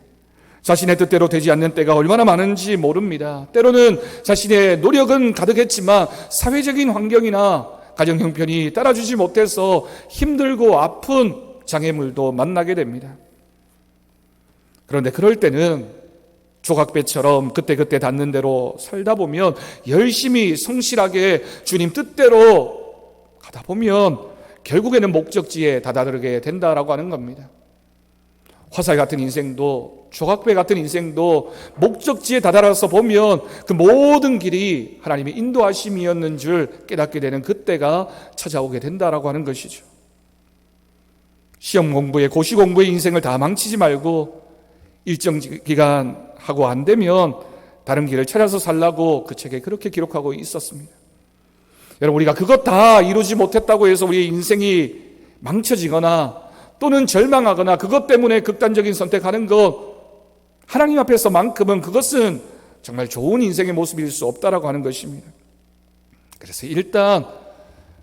자신의 뜻대로 되지 않는 때가 얼마나 많은지 모릅니다. 때로는 자신의 노력은 가득했지만 사회적인 환경이나 가정 형편이 따라주지 못해서 힘들고 아픈 장애물도 만나게 됩니다. 그런데 그럴 때는 조각배처럼 그때그때 닿는 대로 살다 보면, 열심히 성실하게 주님 뜻대로 가다 보면 결국에는 목적지에 다다르게 된다라고 하는 겁니다. 화살 같은 인생도 조각배 같은 인생도 목적지에 다다라서 보면 그 모든 길이 하나님의 인도하심이었는 줄 깨닫게 되는 그때가 찾아오게 된다라고 하는 것이죠. 시험 공부에, 고시 공부에 인생을 다 망치지 말고 일정 기간 하고 안 되면 다른 길을 찾아서 살라고 그 책에 그렇게 기록하고 있었습니다. 여러분, 우리가 그것 다 이루지 못했다고 해서 우리의 인생이 망쳐지거나 또는 절망하거나 그것 때문에 극단적인 선택하는 것, 하나님 앞에서만큼은 그것은 정말 좋은 인생의 모습일 수 없다라고 하는 것입니다. 그래서 일단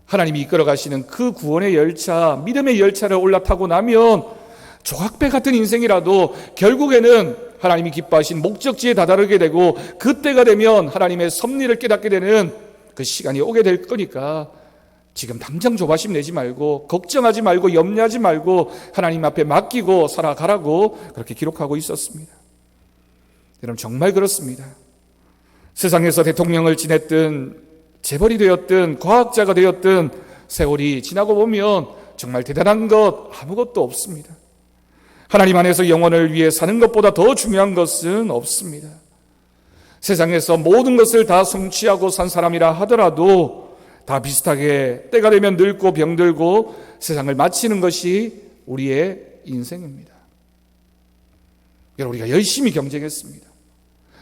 하나님이 이끌어 가시는 그 구원의 열차, 믿음의 열차를 올라타고 나면 조각배 같은 인생이라도 결국에는 하나님이 기뻐하신 목적지에 다다르게 되고, 그때가 되면 하나님의 섭리를 깨닫게 되는 그 시간이 오게 될 거니까 지금 당장 조바심 내지 말고 걱정하지 말고 염려하지 말고 하나님 앞에 맡기고 살아가라고 그렇게 기록하고 있었습니다. 여러분, 정말 그렇습니다. 세상에서 대통령을 지냈든 재벌이 되었든 과학자가 되었든 세월이 지나고 보면 정말 대단한 것 아무것도 없습니다. 하나님 안에서 영혼을 위해 사는 것보다 더 중요한 것은 없습니다. 세상에서 모든 것을 다 성취하고 산 사람이라 하더라도 다 비슷하게 때가 되면 늙고 병들고 세상을 마치는 것이 우리의 인생입니다. 여러분, 우리가 열심히 경쟁했습니다.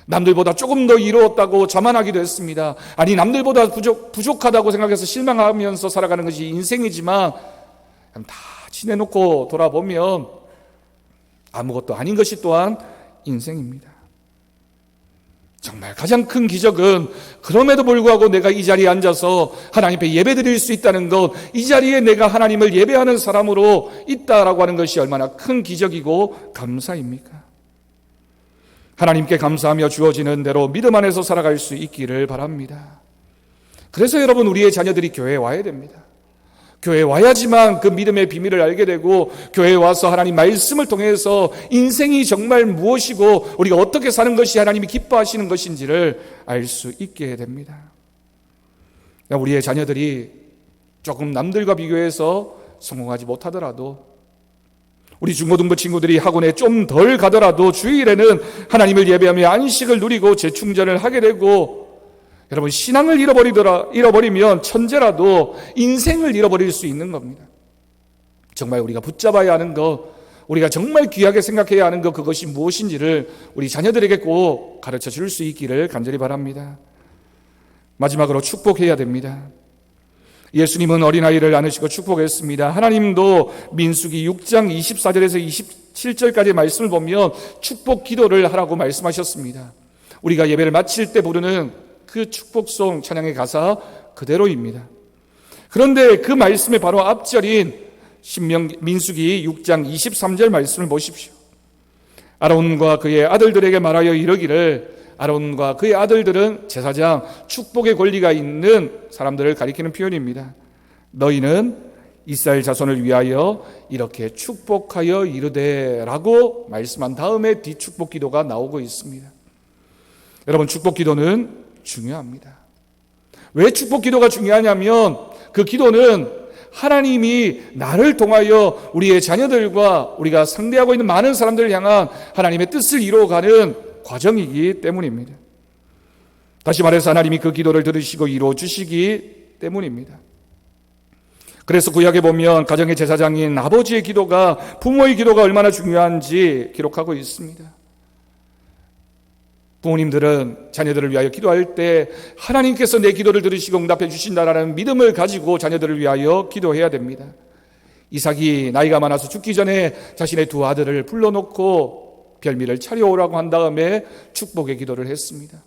남들보다 조금 더 이루었다고 자만하기도 했습니다. 아니, 남들보다 부족하다고 생각해서 실망하면서 살아가는 것이 인생이지만 다 지내놓고 돌아보면 아무것도 아닌 것이 또한 인생입니다. 정말 가장 큰 기적은 그럼에도 불구하고 내가 이 자리에 앉아서 하나님 앞에 예배드릴 수 있다는 것, 이 자리에 내가 하나님을 예배하는 사람으로 있다라고 하는 것이 얼마나 큰 기적이고 감사입니까? 하나님께 감사하며 주어지는 대로 믿음 안에서 살아갈 수 있기를 바랍니다. 그래서 여러분, 우리의 자녀들이 교회에 와야 됩니다. 교회에 와야지만 그 믿음의 비밀을 알게 되고, 교회에 와서 하나님 말씀을 통해서 인생이 정말 무엇이고 우리가 어떻게 사는 것이 하나님이 기뻐하시는 것인지를 알 수 있게 됩니다. 우리의 자녀들이 조금 남들과 비교해서 성공하지 못하더라도, 우리 중고등부 친구들이 학원에 좀 덜 가더라도 주일에는 하나님을 예배하며 안식을 누리고 재충전을 하게 되고, 여러분, 신앙을 잃어버리면 천재라도 인생을 잃어버릴 수 있는 겁니다. 정말 우리가 붙잡아야 하는 것, 우리가 정말 귀하게 생각해야 하는 것, 그것이 무엇인지를 우리 자녀들에게 꼭 가르쳐 줄 수 있기를 간절히 바랍니다. 마지막으로 축복해야 됩니다. 예수님은 어린아이를 안으시고 축복했습니다. 하나님도 민수기 6장 24절에서 27절까지 말씀을 보면 축복 기도를 하라고 말씀하셨습니다. 우리가 예배를 마칠 때 부르는 그 축복송 찬양의 가사 그대로입니다. 그런데 그 말씀의 바로 앞절인 민수기 6장 23절 말씀을 보십시오. 아론과 그의 아들들에게 말하여 이르기를, 아론과 그의 아들들은 제사장, 축복의 권리가 있는 사람들을 가리키는 표현입니다. 너희는 이스라엘 자손을 위하여 이렇게 축복하여 이르되 라고 말씀한 다음에 뒷축복 기도가 나오고 있습니다. 여러분, 축복 기도는 중요합니다. 왜 축복 기도가 중요하냐면, 그 기도는 하나님이 나를 통하여 우리의 자녀들과 우리가 상대하고 있는 많은 사람들을 향한 하나님의 뜻을 이루어가는 과정이기 때문입니다. 다시 말해서 하나님이 그 기도를 들으시고 이루어 주시기 때문입니다. 그래서 구약에 보면 가정의 제사장인 아버지의 기도가, 부모의 기도가 얼마나 중요한지 기록하고 있습니다. 부모님들은 자녀들을 위하여 기도할 때 하나님께서 내 기도를 들으시고 응답해 주신다라는 믿음을 가지고 자녀들을 위하여 기도해야 됩니다. 이삭이 나이가 많아서 죽기 전에 자신의 두 아들을 불러놓고 별미를 차려오라고 한 다음에 축복의 기도를 했습니다.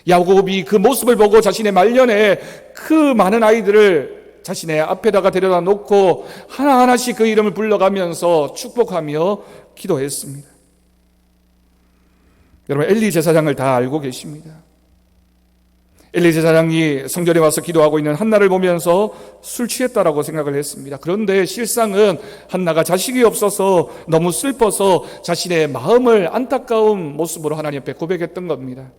야곱이 그 모습을 보고 자신의 말년에 그 많은 아이들을 자신의 앞에다가 데려다 놓고 하나하나씩 그 이름을 불러가면서 축복하며 기도했습니다. 여러분, 엘리 제사장을 다 알고 계십니다. 엘리 제사장이 성전에 와서 기도하고 있는 한나를 보면서 술 취했다라고 생각을 했습니다. 그런데 실상은 한나가 자식이 없어서 너무 슬퍼서 자신의 마음을 안타까운 모습으로 하나님 앞에 고백했던 겁니다.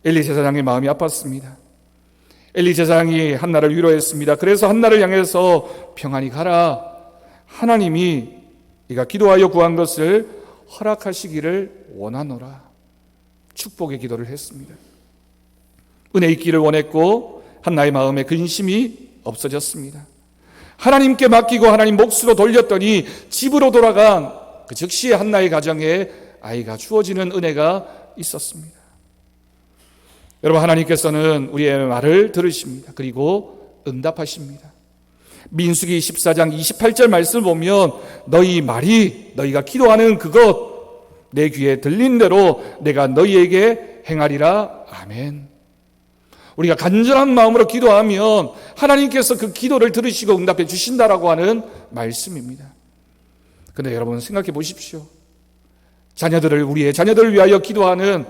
엘리 제사장의 마음이 아팠습니다. 엘리 제사장이 한나를 위로했습니다. 그래서 한나를 향해서 평안히 가라, 하나님이 네가 기도하여 구한 것을 허락하시기를 원하노라, 축복의 기도를 했습니다. 은혜 있기를 원했고 한나의 마음에 근심이 없어졌습니다. 하나님께 맡기고 하나님 몫으로 돌렸더니 집으로 돌아간 그 즉시 한나의 가정에 아이가 주어지는 은혜가 있었습니다. 여러분, 하나님께서는 우리의 말을 들으십니다. 그리고 응답하십니다. 민수기 14장 28절 말씀을 보면 너희 말이, 너희가 기도하는 그것 내 귀에 들린 대로 내가 너희에게 행하리라. 아멘. 우리가 간절한 마음으로 기도하면 하나님께서 그 기도를 들으시고 응답해 주신다라고 하는 말씀입니다. 그런데 여러분, 생각해 보십시오. 우리의 자녀들을 위하여 기도하는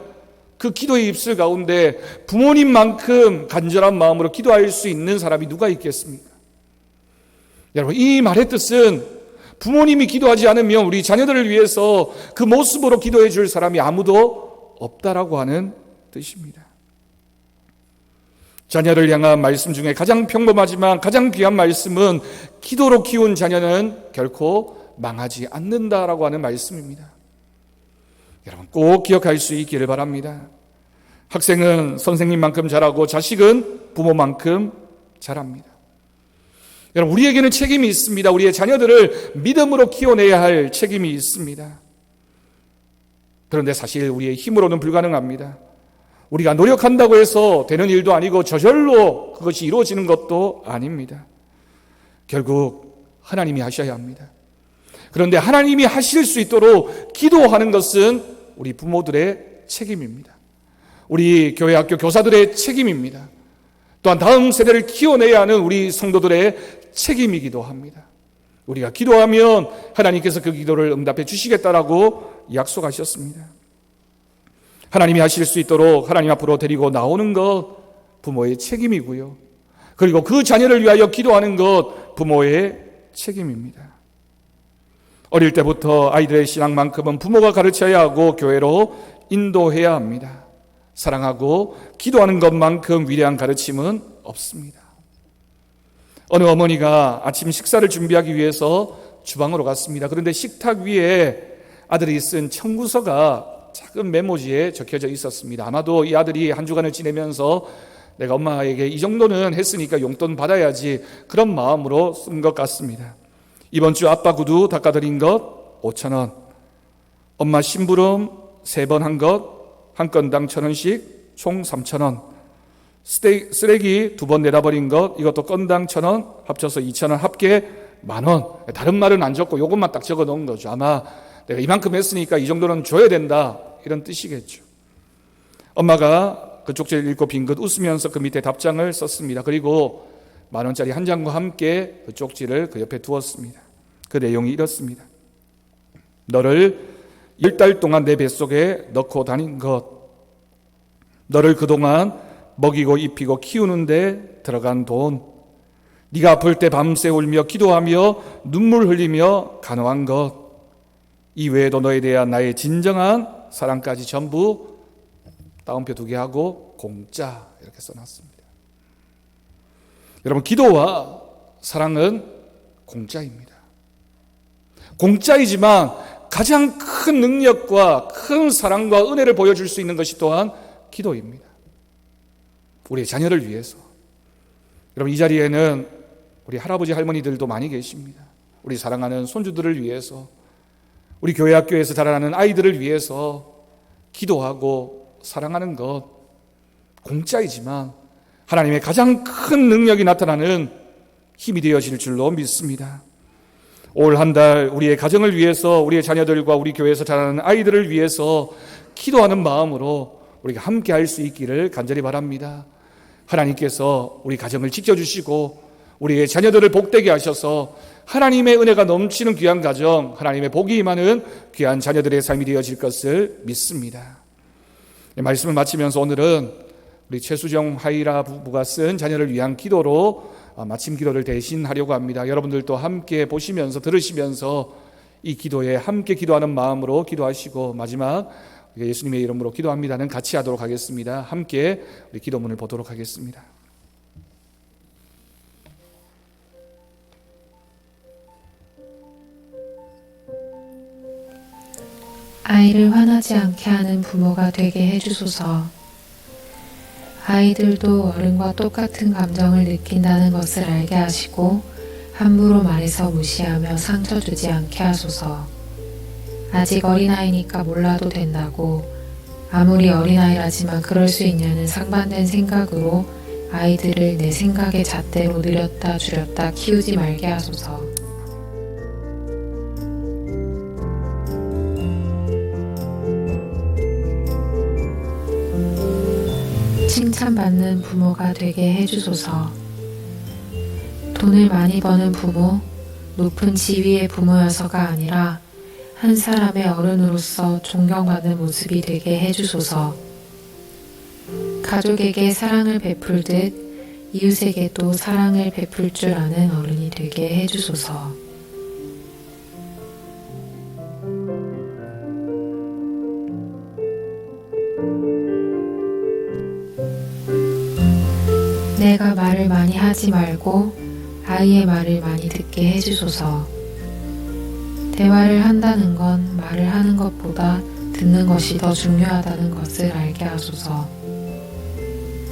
그 기도의 입술 가운데 부모님만큼 간절한 마음으로 기도할 수 있는 사람이 누가 있겠습니까? 여러분, 이 말의 뜻은 부모님이 기도하지 않으면 우리 자녀들을 위해서 그 모습으로 기도해 줄 사람이 아무도 없다라고 하는 뜻입니다. 자녀를 향한 말씀 중에 가장 평범하지만 가장 귀한 말씀은 기도로 키운 자녀는 결코 망하지 않는다라고 하는 말씀입니다. 여러분, 꼭 기억할 수 있기를 바랍니다. 학생은 선생님만큼 잘하고 자식은 부모만큼 잘합니다. 여러분, 우리에게는 책임이 있습니다. 우리의 자녀들을 믿음으로 키워내야 할 책임이 있습니다. 그런데 사실 우리의 힘으로는 불가능합니다. 우리가 노력한다고 해서 되는 일도 아니고 저절로 그것이 이루어지는 것도 아닙니다. 결국 하나님이 하셔야 합니다. 그런데 하나님이 하실 수 있도록 기도하는 것은 우리 부모들의 책임입니다. 우리 교회 학교 교사들의 책임입니다. 또한 다음 세대를 키워내야 하는 우리 성도들의 책임이기도 합니다. 우리가 기도하면 하나님께서 그 기도를 응답해 주시겠다라고 약속하셨습니다. 하나님이 하실 수 있도록 하나님 앞으로 데리고 나오는 것 부모의 책임이고요. 그리고 그 자녀를 위하여 기도하는 것 부모의 책임입니다. 어릴 때부터 아이들의 신앙만큼은 부모가 가르쳐야 하고 교회로 인도해야 합니다. 사랑하고 기도하는 것만큼 위대한 가르침은 없습니다. 어느 어머니가 아침 식사를 준비하기 위해서 주방으로 갔습니다. 그런데 식탁 위에 아들이 쓴 청구서가 작은 메모지에 적혀져 있었습니다. 아마도 이 아들이 한 주간을 지내면서 내가 엄마에게 이 정도는 했으니까 용돈 받아야지, 그런 마음으로 쓴 것 같습니다. 이번 주 아빠 구두 닦아드린 것 5,000원, 엄마 심부름 3번 한 것 한 건당 1,000원씩 총 3,000원, 쓰레기 2번 내다버린 것 이것도 건당 1,000원 합쳐서 2,000원, 합계 10,000원. 다른 말은 안 적고 이것만 딱 적어 놓은 거죠. 아마 내가 이만큼 했으니까 이 정도는 줘야 된다, 이런 뜻이겠죠. 엄마가 그 쪽지를 읽고 빙긋 웃으면서 그 밑에 답장을 썼습니다. 그리고 10,000원짜리 한 장과 함께 그 쪽지를 그 옆에 두었습니다. 그 내용이 이렇습니다. 너를 10달 동안 내 뱃속에 넣고 다닌 것, 너를 그동안 먹이고 입히고 키우는데 들어간 돈, 네가 아플 때 밤새 울며 기도하며 눈물 흘리며 간호한 것, 이 외에도 너에 대한 나의 진정한 사랑까지 전부 따옴표 2개 하고 공짜, 이렇게 써놨습니다. 여러분, 기도와 사랑은 공짜입니다. 공짜이지만 가장 큰 능력과 큰 사랑과 은혜를 보여줄 수 있는 것이 또한 기도입니다. 우리의 자녀를 위해서. 여러분, 이 자리에는 우리 할아버지 할머니들도 많이 계십니다. 우리 사랑하는 손주들을 위해서, 우리 교회 학교에서 자라나는 아이들을 위해서 기도하고 사랑하는 것 공짜이지만 하나님의 가장 큰 능력이 나타나는 힘이 되어질 줄로 믿습니다. 올 한 달 우리의 가정을 위해서, 우리의 자녀들과 우리 교회에서 자라는 아이들을 위해서 기도하는 마음으로 우리가 함께 할 수 있기를 간절히 바랍니다. 하나님께서 우리 가정을 지켜주시고 우리의 자녀들을 복되게 하셔서 하나님의 은혜가 넘치는 귀한 가정, 하나님의 복이 임하는 귀한 자녀들의 삶이 되어질 것을 믿습니다. 말씀을 마치면서 오늘은 우리 최수정 하이라 부부가 쓴 자녀를 위한 기도로 마침 기도를 대신하려고 합니다. 여러분들도 함께 보시면서 들으시면서 이 기도에 함께 기도하는 마음으로 기도하시고 마지막 예수님의 이름으로 기도합니다는 같이 하도록 하겠습니다. 함께 우리 기도문을 보도록 하겠습니다. 아이를 화나지 않게 하는 부모가 되게 해주소서. 아이들도 어른과 똑같은 감정을 느낀다는 것을 알게 하시고 함부로 말해서 무시하며 상처 주지 않게 하소서. 아직 어린아이니까 몰라도 된다고, 아무리 어린아이라지만 그럴 수 있냐는 상반된 생각으로 아이들을 내 생각의 잣대로 늘렸다 줄였다 키우지 말게 하소서. 칭찬받는 부모가 되게 해주소서. 돈을 많이 버는 부모, 높은 지위의 부모여서가 아니라 한 사람의 어른으로서 존경받는 모습이 되게 해주소서. 가족에게 사랑을 베풀듯 이웃에게도 사랑을 베풀 줄 아는 어른이 되게 해주소서. 내가 말을 많이 하지 말고 아이의 말을 많이 듣게 해주소서. 대화를 한다는 건 말을 하는 것보다 듣는 것이 더 중요하다는 것을 알게 하소서.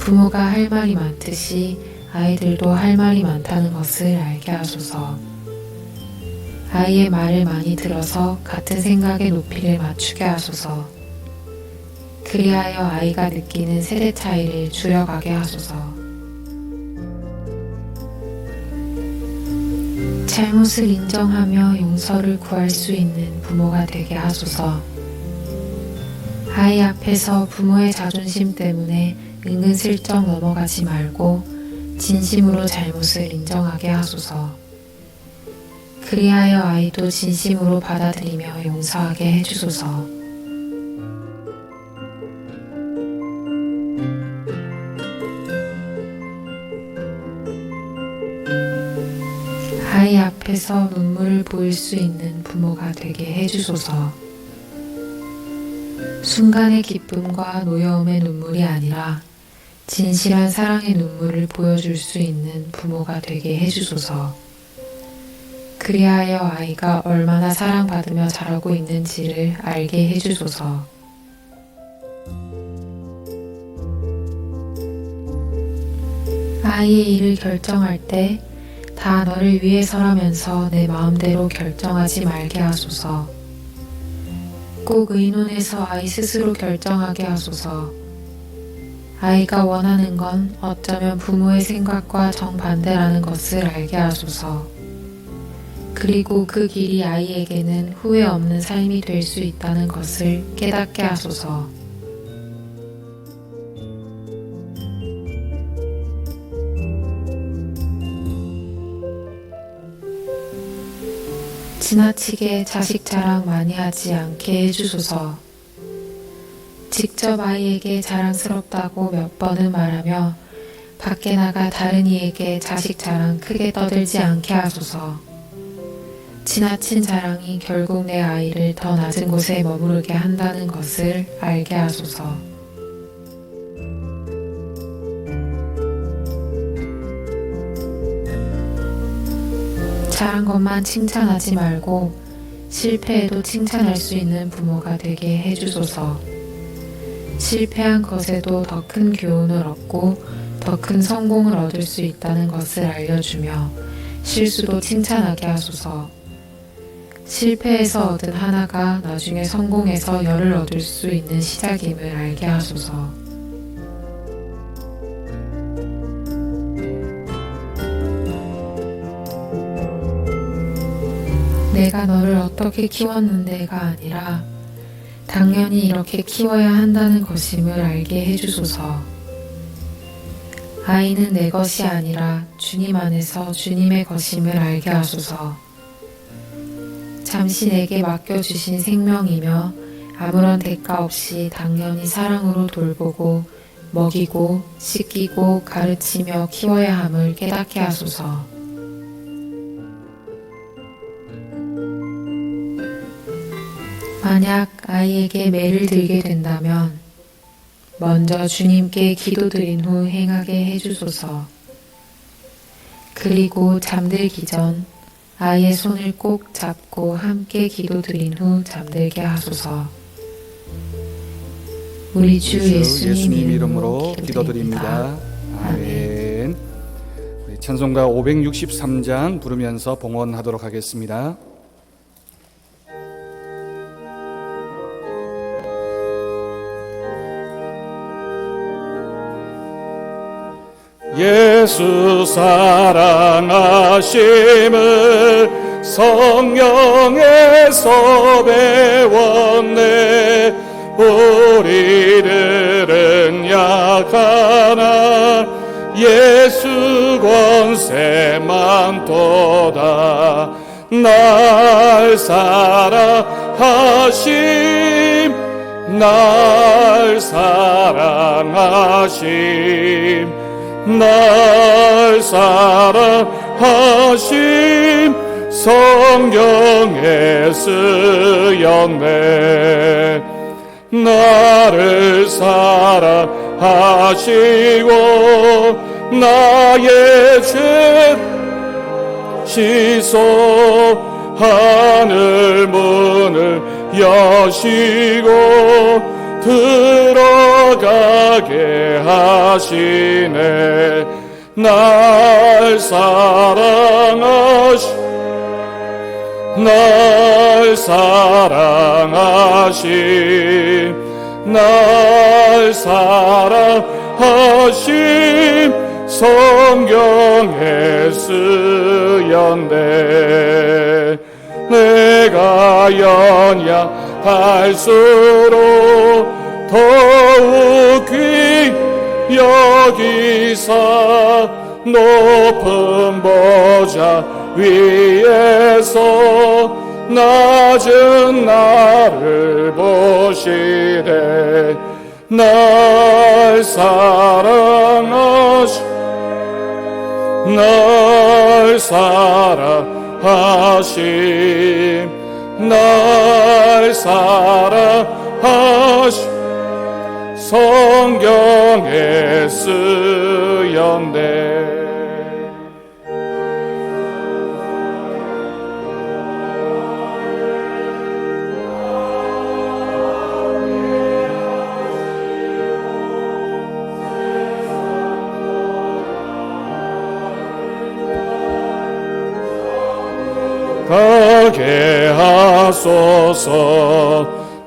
부모가 할 말이 많듯이 아이들도 할 말이 많다는 것을 알게 하소서. 아이의 말을 많이 들어서 같은 생각의 높이를 맞추게 하소서. 그리하여 아이가 느끼는 세대 차이를 줄여가게 하소서. 잘못을 인정하며 용서를 구할 수 있는 부모가 되게 하소서. 아이 앞에서 부모의 자존심 때문에 은근슬쩍 넘어가지 말고 진심으로 잘못을 인정하게 하소서. 그리하여 아이도 진심으로 받아들이며 용서하게 해주소서. 앞에서 눈물을 보일 수 있는 부모가 되게 해주소서. 순간의 기쁨과 노여움의 눈물이 아니라 진실한 사랑의 눈물을 보여줄 수 있는 부모가 되게 해주소서. 그리하여 아이가 얼마나 사랑받으며 자라고 있는지를 알게 해주소서. 아이의 일을 결정할 때 다 너를 위해서라면서 내 마음대로 결정하지 말게 하소서. 꼭 의논해서 아이 스스로 결정하게 하소서. 아이가 원하는 건 어쩌면 부모의 생각과 정반대라는 것을 알게 하소서. 그리고 그 길이 아이에게는 후회 없는 삶이 될 수 있다는 것을 깨닫게 하소서. 지나치게 자식 자랑 많이 하지 않게 해주소서. 직접 아이에게 자랑스럽다고 몇 번은 말하며 밖에 나가 다른 이에게 자식 자랑 크게 떠들지 않게 하소서. 지나친 자랑이 결국 내 아이를 더 낮은 곳에 머무르게 한다는 것을 알게 하소서. 잘한 것만 칭찬하지 말고 실패에도 칭찬할 수 있는 부모가 되게 해주소서. 실패한 것에도 더 큰 교훈을 얻고 더 큰 성공을 얻을 수 있다는 것을 알려주며 실수도 칭찬하게 하소서. 실패에서 얻은 하나가 나중에 성공해서 열을 얻을 수 있는 시작임을 알게 하소서. 내가 너를 어떻게 키웠는데가 아니라 당연히 이렇게 키워야 한다는 것임을 알게 해주소서. 아이는 내 것이 아니라 주님 안에서 주님의 것임을 알게 하소서. 잠시 내게 맡겨주신 생명이며 아무런 대가 없이 당연히 사랑으로 돌보고 먹이고 씻기고 가르치며 키워야 함을 깨닫게 하소서. 만약 아이에게 매를 들게 된다면 먼저 주님께 기도드린 후 행하게 해주소서. 그리고 잠들기 전 아이의 손을 꼭 잡고 함께 기도드린 후 잠들게 하소서. 우리 주 예수님 이름으로 기도드립니다. 아멘. 우리 찬송가 563장 부르면서 봉헌하도록 하겠습니다. 예수 사랑하심을 성령에서 배웠네. 우리들은 약하나 예수 권세만 도다. 날 사랑하심 날 사랑하심 날 사랑하심 성경에 쓰였네. 나를 사랑하시고 나의 죄 씻어 하늘 문을 여시고 들어가게 하시네. 날 사랑하심 날 사랑하심 성경에 쓰였네. 내가 연약할수록 더욱 귀 여기사 높은 보좌 위에서 낮은 나를 보시되 날 사랑하심 날 사랑하심 성경에 쓰였네. 가게 하소서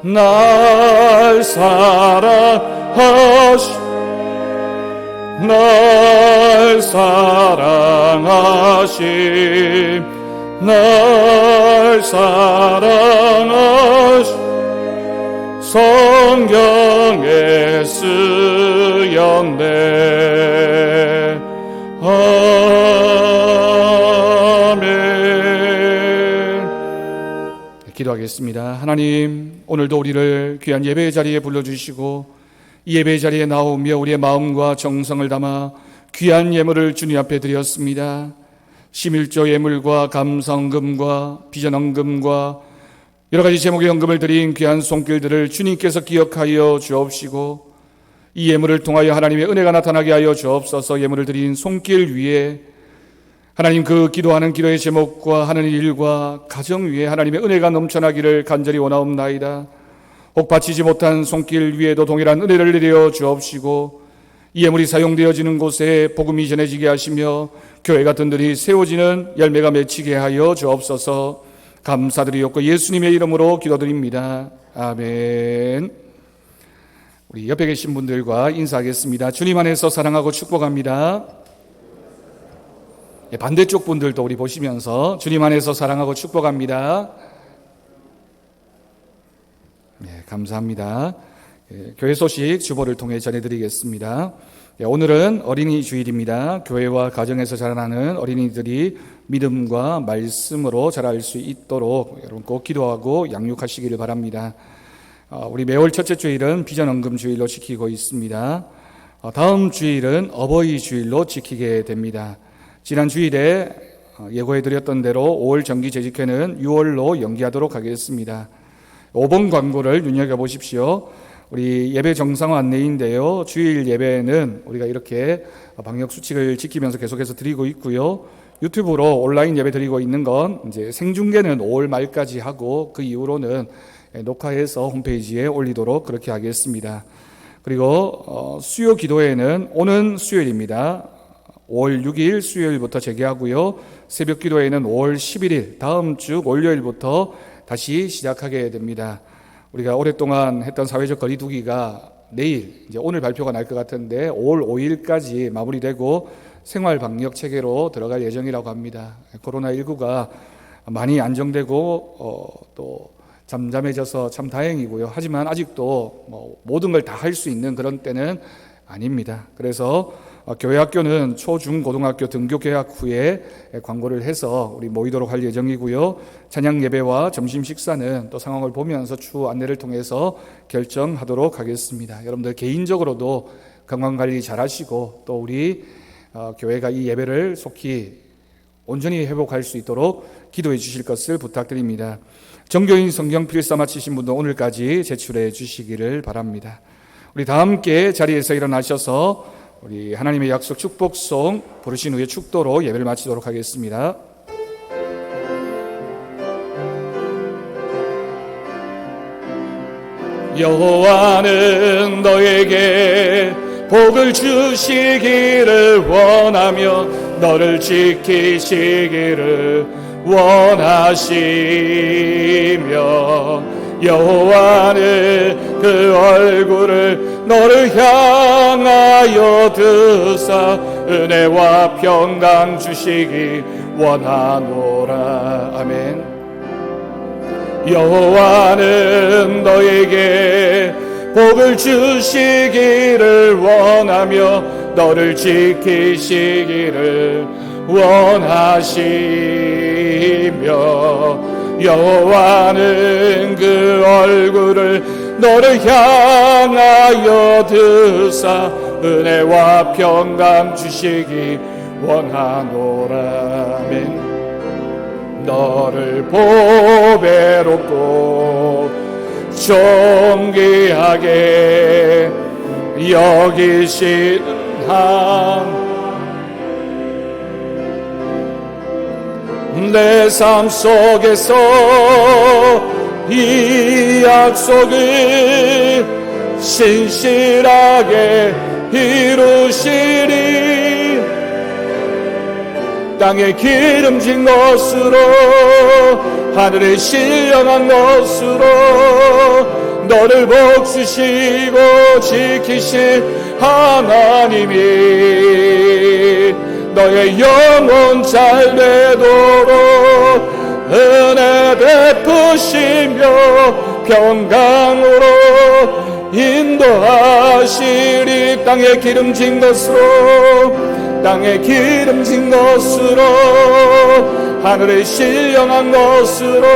날 사랑하심 날 사랑하심 날 사랑하심 성경에 쓰였네. 기도하겠습니다. 하나님, 오늘도 우리를 귀한 예배의 자리에 불러주시고 이 예배의 자리에 나오며 우리의 마음과 정성을 담아 귀한 예물을 주님 앞에 드렸습니다. 심일조 예물과 감사헌금과 비전헌금과 여러 가지 제목의 헌금을 드린 귀한 손길들을 주님께서 기억하여 주옵시고 이 예물을 통하여 하나님의 은혜가 나타나게 하여 주옵소서. 예물을 드린 손길 위에 하나님 그 기도하는 기도의 제목과 하는 일과 가정 위에 하나님의 은혜가 넘쳐나기를 간절히 원하옵나이다. 혹 바치지 못한 손길 위에도 동일한 은혜를 내려 주옵시고 이 예물이 사용되어지는 곳에 복음이 전해지게 하시며 교회가 든든히 세워지는 열매가 맺히게 하여 주옵소서. 감사드리옵고 예수님의 이름으로 기도드립니다. 아멘. 우리 옆에 계신 분들과 인사하겠습니다. 주님 안에서 사랑하고 축복합니다. 반대쪽 분들도 우리 보시면서 주님 안에서 사랑하고 축복합니다. 네, 감사합니다. 교회 소식 주보를 통해 전해드리겠습니다. 오늘은 어린이 주일입니다. 교회와 가정에서 자라나는 어린이들이 믿음과 말씀으로 자랄 수 있도록 여러분 꼭 기도하고 양육하시기를 바랍니다. 우리 매월 첫째 주일은 비전헌금 주일로 지키고 있습니다. 다음 주일은 어버이 주일로 지키게 됩니다. 지난 주일에 예고해드렸던 대로 5월 정기 재직회는 6월로 연기하도록 하겠습니다. 5번 광고를 눈여겨보십시오. 우리 예배 정상화 안내인데요. 주일 예배는 우리가 이렇게 방역수칙을 지키면서 계속해서 드리고 있고요. 유튜브로 온라인 예배 드리고 있는 건 이제 생중계는 5월 말까지 하고 그 이후로는 녹화해서 홈페이지에 올리도록 그렇게 하겠습니다. 그리고 수요 기도회는 오는 수요일입니다. 5월 6일 수요일부터 재개하고요. 새벽 기도회는 5월 11일 다음 주 월요일부터 다시 시작하게 됩니다. 우리가 오랫동안 했던 사회적 거리 두기가 내일 이제 오늘 발표가 날 것 같은데 5월 5일까지 마무리되고 생활 방역 체계로 들어갈 예정이라고 합니다. 코로나19가 많이 안정되고 또 잠잠해져서 참 다행이고요. 하지만 아직도 모든 걸 다 할 수 있는 그런 때는 아닙니다. 그래서 교회 학교는 초, 중, 고등학교 등교 개학 후에 광고를 해서 우리 모이도록 할 예정이고요. 찬양 예배와 점심 식사는 또 상황을 보면서 추후 안내를 통해서 결정하도록 하겠습니다. 여러분들 개인적으로도 건강관리 잘 하시고 또 우리 교회가 이 예배를 속히 온전히 회복할 수 있도록 기도해 주실 것을 부탁드립니다. 정교인 성경 필사 마치신 분도 오늘까지 제출해 주시기를 바랍니다. 우리 다 함께 자리에서 일어나셔서 우리 하나님의 약속 축복송 부르신 후에 축도로 예배를 마치도록 하겠습니다. 여호와는 너에게 복을 주시기를 원하며 너를 지키시기를 원하시며 여호와는 그 얼굴을 너를 향하여 드사 은혜와 평강 주시기 원하노라. 아멘. 여호와는 너에게 복을 주시기를 원하며 너를 지키시기를 원하시며 여호와는 그 얼굴을 너를 향하여 드사 은혜와 평강 주시기 원하노라. 아멘. 너를 보배롭고 존귀하게 여기시는 한 내 삶 속에서 이 약속을 신실하게 이루시리. 땅에 기름진 것으로 하늘에 신령한 것으로 너를 복주시고 지키실 하나님이 너의 영혼 잘 되도록 은혜 베푸시며 평강으로 인도하시리. 땅에 기름진 것으로 하늘에 신령한 것으로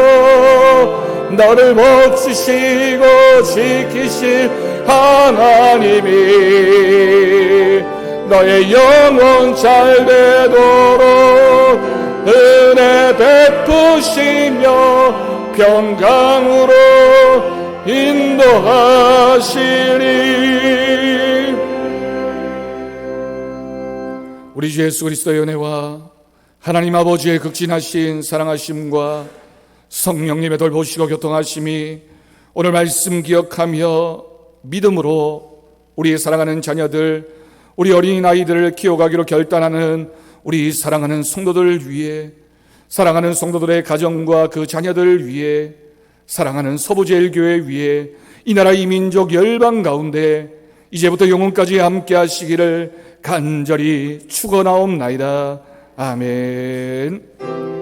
너를 복주시고 지키실 하나님이 너의 영혼 잘 되도록 은혜 베푸시며 평강으로 인도하시리. 우리 주 예수 그리스도의 은혜와 하나님 아버지의 극진하신 사랑하심과 성령님의 돌보시고 교통하심이 오늘 말씀 기억하며 믿음으로 우리 사랑하는 자녀들, 우리 어린아이들을 키워가기로 결단하는 우리 사랑하는 성도들 위해, 사랑하는 성도들의 가정과 그 자녀들 위해, 사랑하는 서부제일교회 위해, 이 나라 이 민족 열방 가운데 이제부터 영원까지 함께 하시기를 간절히 축원하옵나이다. 아멘.